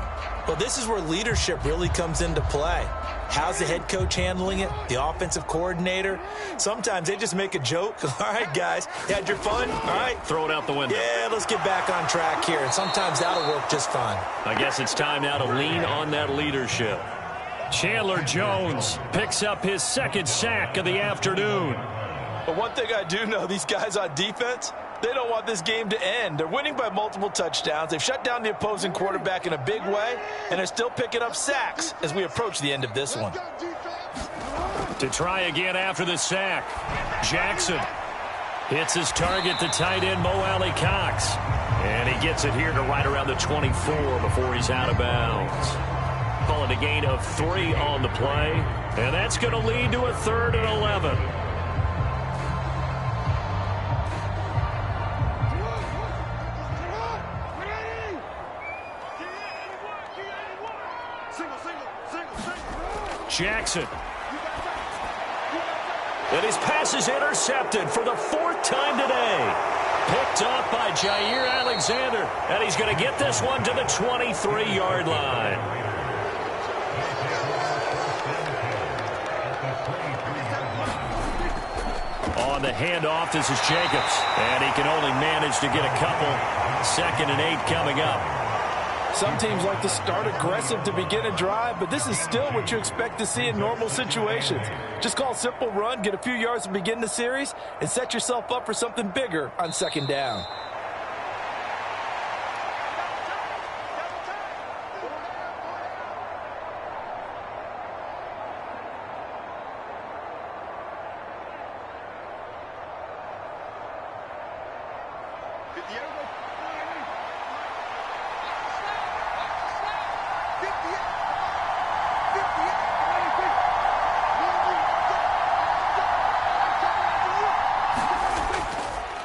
Well, this is where leadership really comes into play. How's the head coach handling it? The offensive coordinator? Sometimes they just make a joke. All right, guys, you had your fun? All right. Throw it out the window. Yeah, let's get back on track here. And sometimes that'll work just fine. I guess it's time now to lean on that leadership. Chandler Jones picks up his 2nd sack of the afternoon. But one thing I do know, these guys on defense, they don't want this game to end. They're winning by multiple touchdowns. They've shut down the opposing quarterback in a big way, and they're still picking up sacks as we approach the end of this one. To try again after the sack, Jackson hits his target, the tight end Mo Alley Cox. And he gets it here to right around the 24 before he's out of bounds. Call it a gain of 3 on the play, and that's going to lead to a 3rd and 11. Jackson. And his pass is intercepted for the 4th time today. Picked off by Jair Alexander. And he's going to get this one to the 23-yard line. On the handoff, this is Jacobs. And he can only manage to get a couple. 2nd and 8 coming up. Some teams like to start aggressive to begin a drive, but this is still what you expect to see in normal situations. Just call a simple run, get a few yards to begin the series, and set yourself up for something bigger on 2nd down.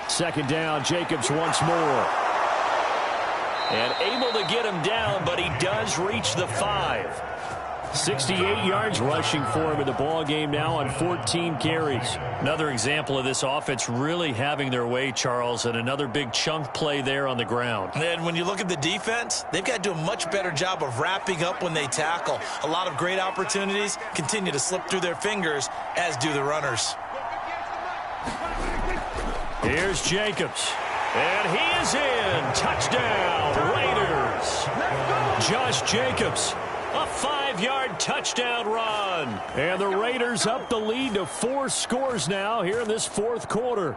Second down, Jacobs once more. And able to get him down, but he does reach the 5. 68 yards rushing for him in the ball game now on 14 carries. Another example of this offense really having their way, Charles, and another big chunk play there on the ground. And when you look at the defense, they've got to do a much better job of wrapping up when they tackle. A lot of great opportunities continue to slip through their fingers, as do the runners. Here's Jacobs. And he is in. Touchdown, Raiders. Josh Jacobs, a 5-yard touchdown run. And the Raiders up the lead to 4 scores now here in this 4th quarter.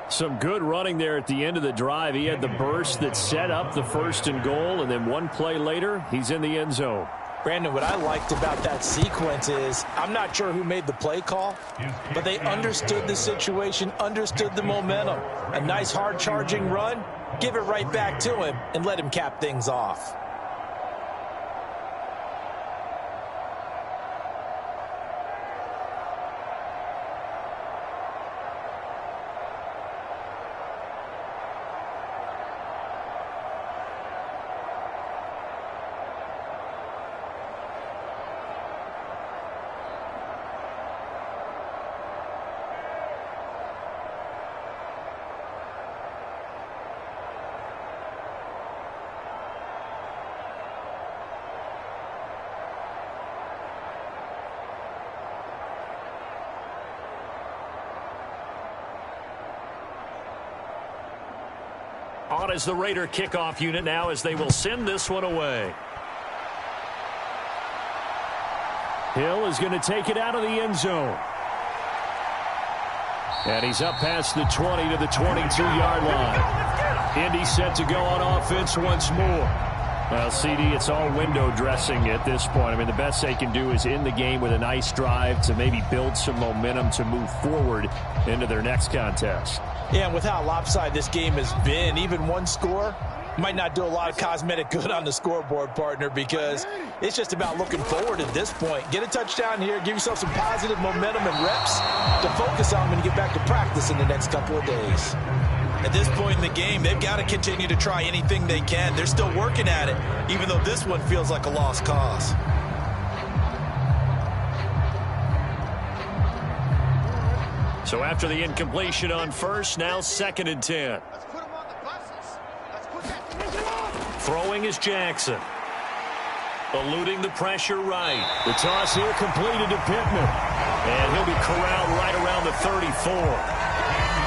Some good running there at the end of the drive. He had the burst that set up the 1st and goal, and then one play later, he's in the end zone. Brandon, what I liked about that sequence is I'm not sure who made the play call, but they understood the situation, understood the momentum. A nice hard charging run, give it right back to him and let him cap things off. On as the Raider kickoff unit now as they will send this one away. Hill is going to take it out of the end zone. And he's up past the 20 to the 22-yard line. Indy set to go on offense once more. Well, CD, it's all window dressing at this point. I mean, the best they can do is end the game with a nice drive to maybe build some momentum to move forward into their next contest. Yeah, and with how lopsided this game has been, even one score might not do a lot of cosmetic good on the scoreboard, partner, because it's just about looking forward at this point. Get a touchdown here, give yourself some positive momentum and reps to focus on when you get back to practice in the next couple of days. At this point in the game, they've got to continue to try anything they can. They're still working at it, even though this one feels like a lost cause. So after the incompletion on first, now 2nd and 10. Throwing is Jackson. Eluding the pressure right. The toss here completed to Pittman. And he'll be corralled right around the 34.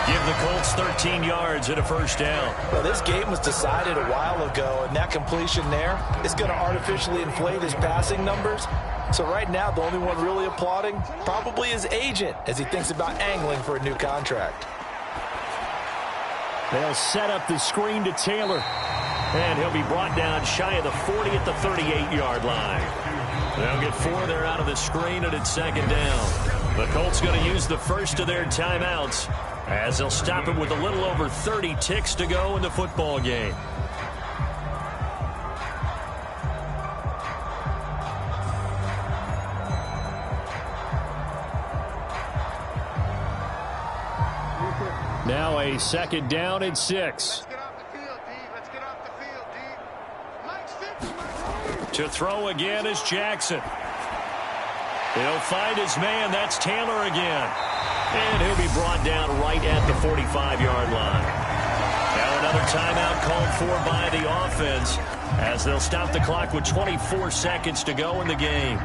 Give the Colts 13 yards and a first down. Well, this game was decided a while ago, and that completion there is going to artificially inflate his passing numbers. So right now, the only one really applauding probably his agent as he thinks about angling for a new contract. They'll set up the screen to Taylor. And he'll be brought down shy of the 40 at the 38-yard line. They'll get 4 there out of the screen, and it's 2nd down. The Colts going to use the first of their timeouts as they'll stop it with a little over 30 ticks to go in the football game. Now a 2nd down and 6. To throw again is Jackson. He'll find his man. That's Taylor again. And he'll be brought down right at the 45-yard line. Now another timeout called for by the offense as they'll stop the clock with 24 seconds to go in the game.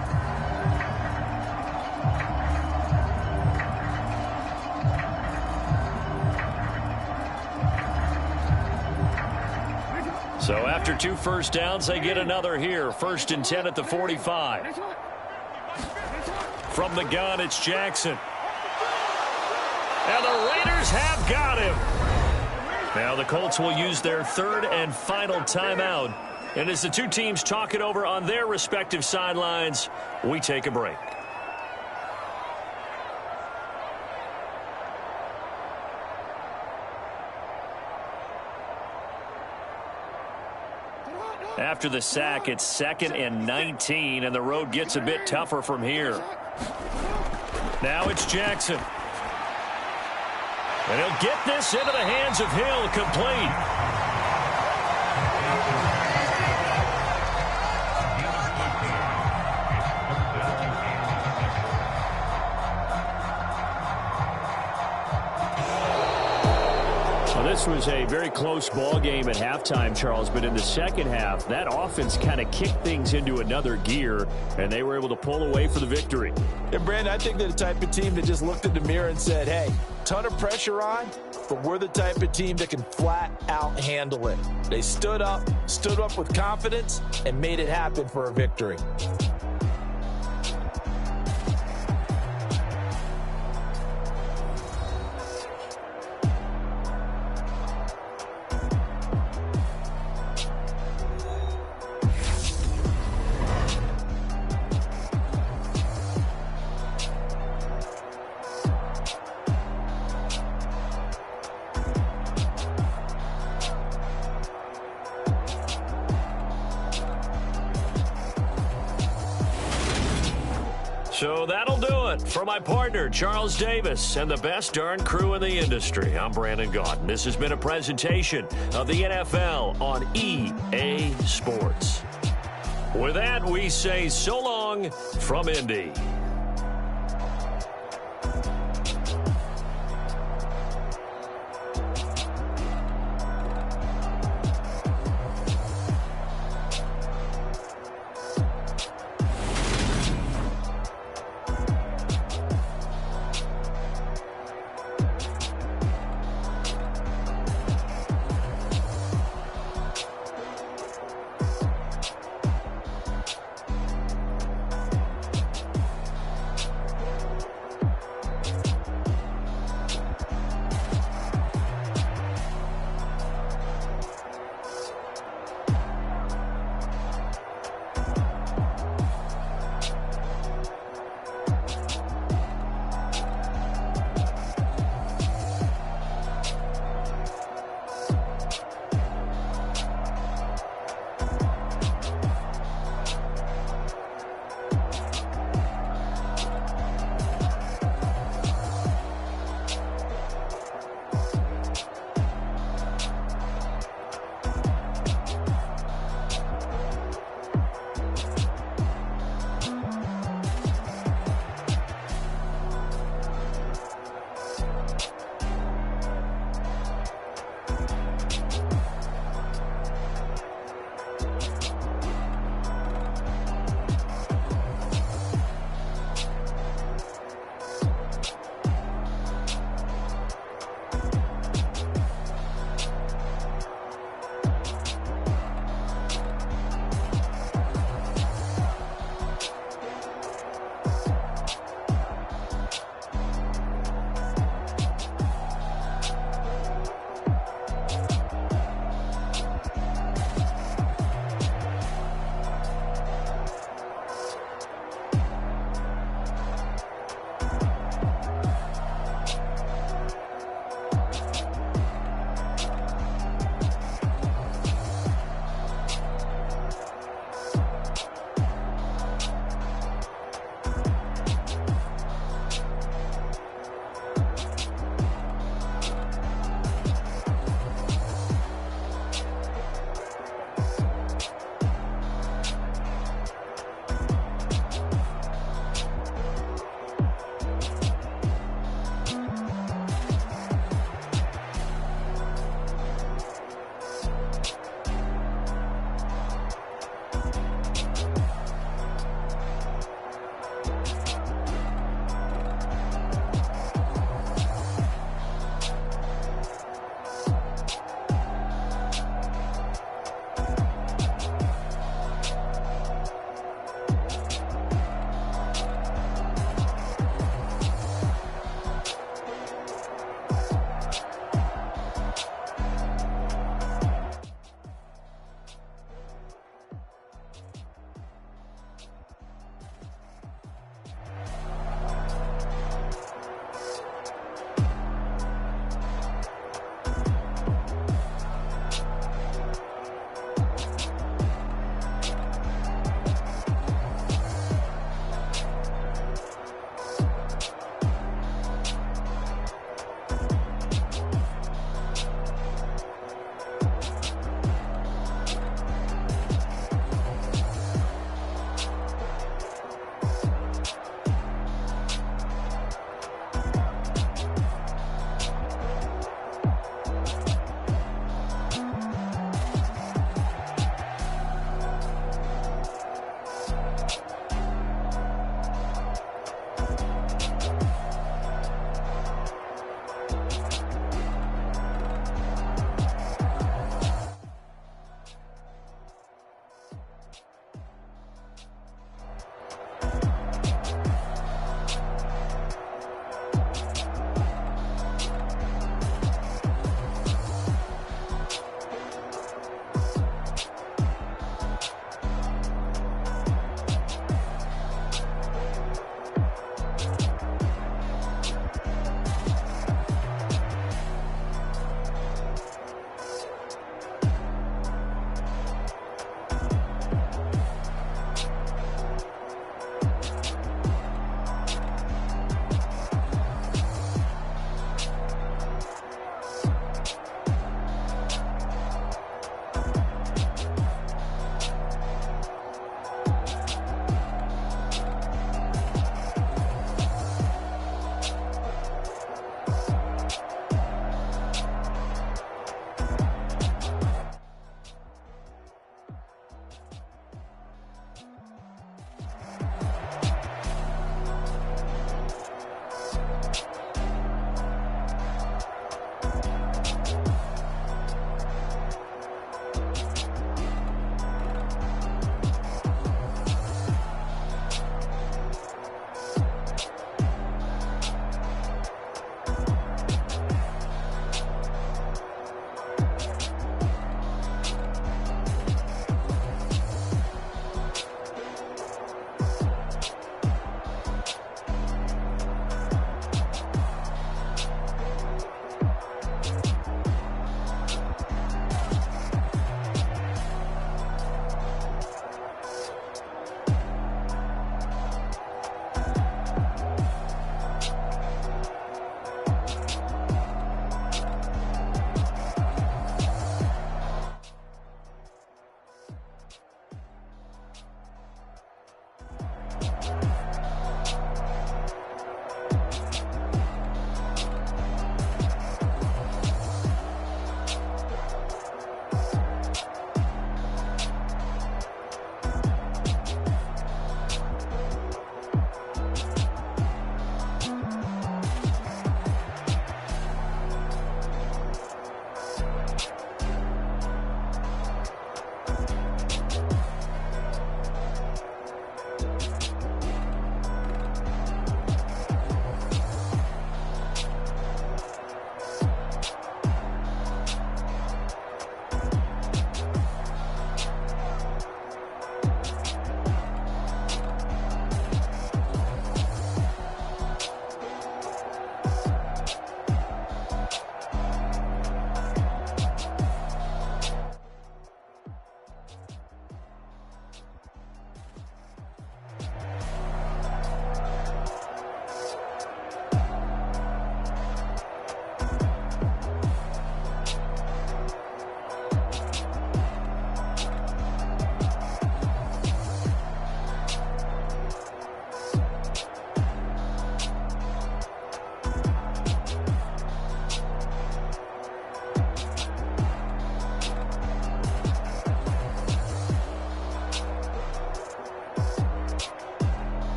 So after 2 first downs, they get another here. 1st and 10 at the 45. From the gun, it's Jackson. And the Raiders have got him. Now the Colts will use their 3rd and final timeout. And as the two teams talk it over on their respective sidelines, we take a break. After the sack, it's 2nd and 19, and the road gets a bit tougher from here. Now it's Jackson. And he'll get this into the hands of Hill, complete. This was a very close ball game at halftime, Charles, but in the second half, that offense kind of kicked things into another gear, and they were able to pull away for the victory. And, Brandon, I think they're the type of team that just looked in the mirror and said, hey, ton of pressure on, but we're the type of team that can flat out handle it. They stood up with confidence, and made it happen for a victory. So that'll do it for my partner, Charles Davis, and the best darn crew in the industry. I'm Brandon Gaudin. This has been a presentation of the NFL on EA Sports. With that, we say so long from Indy.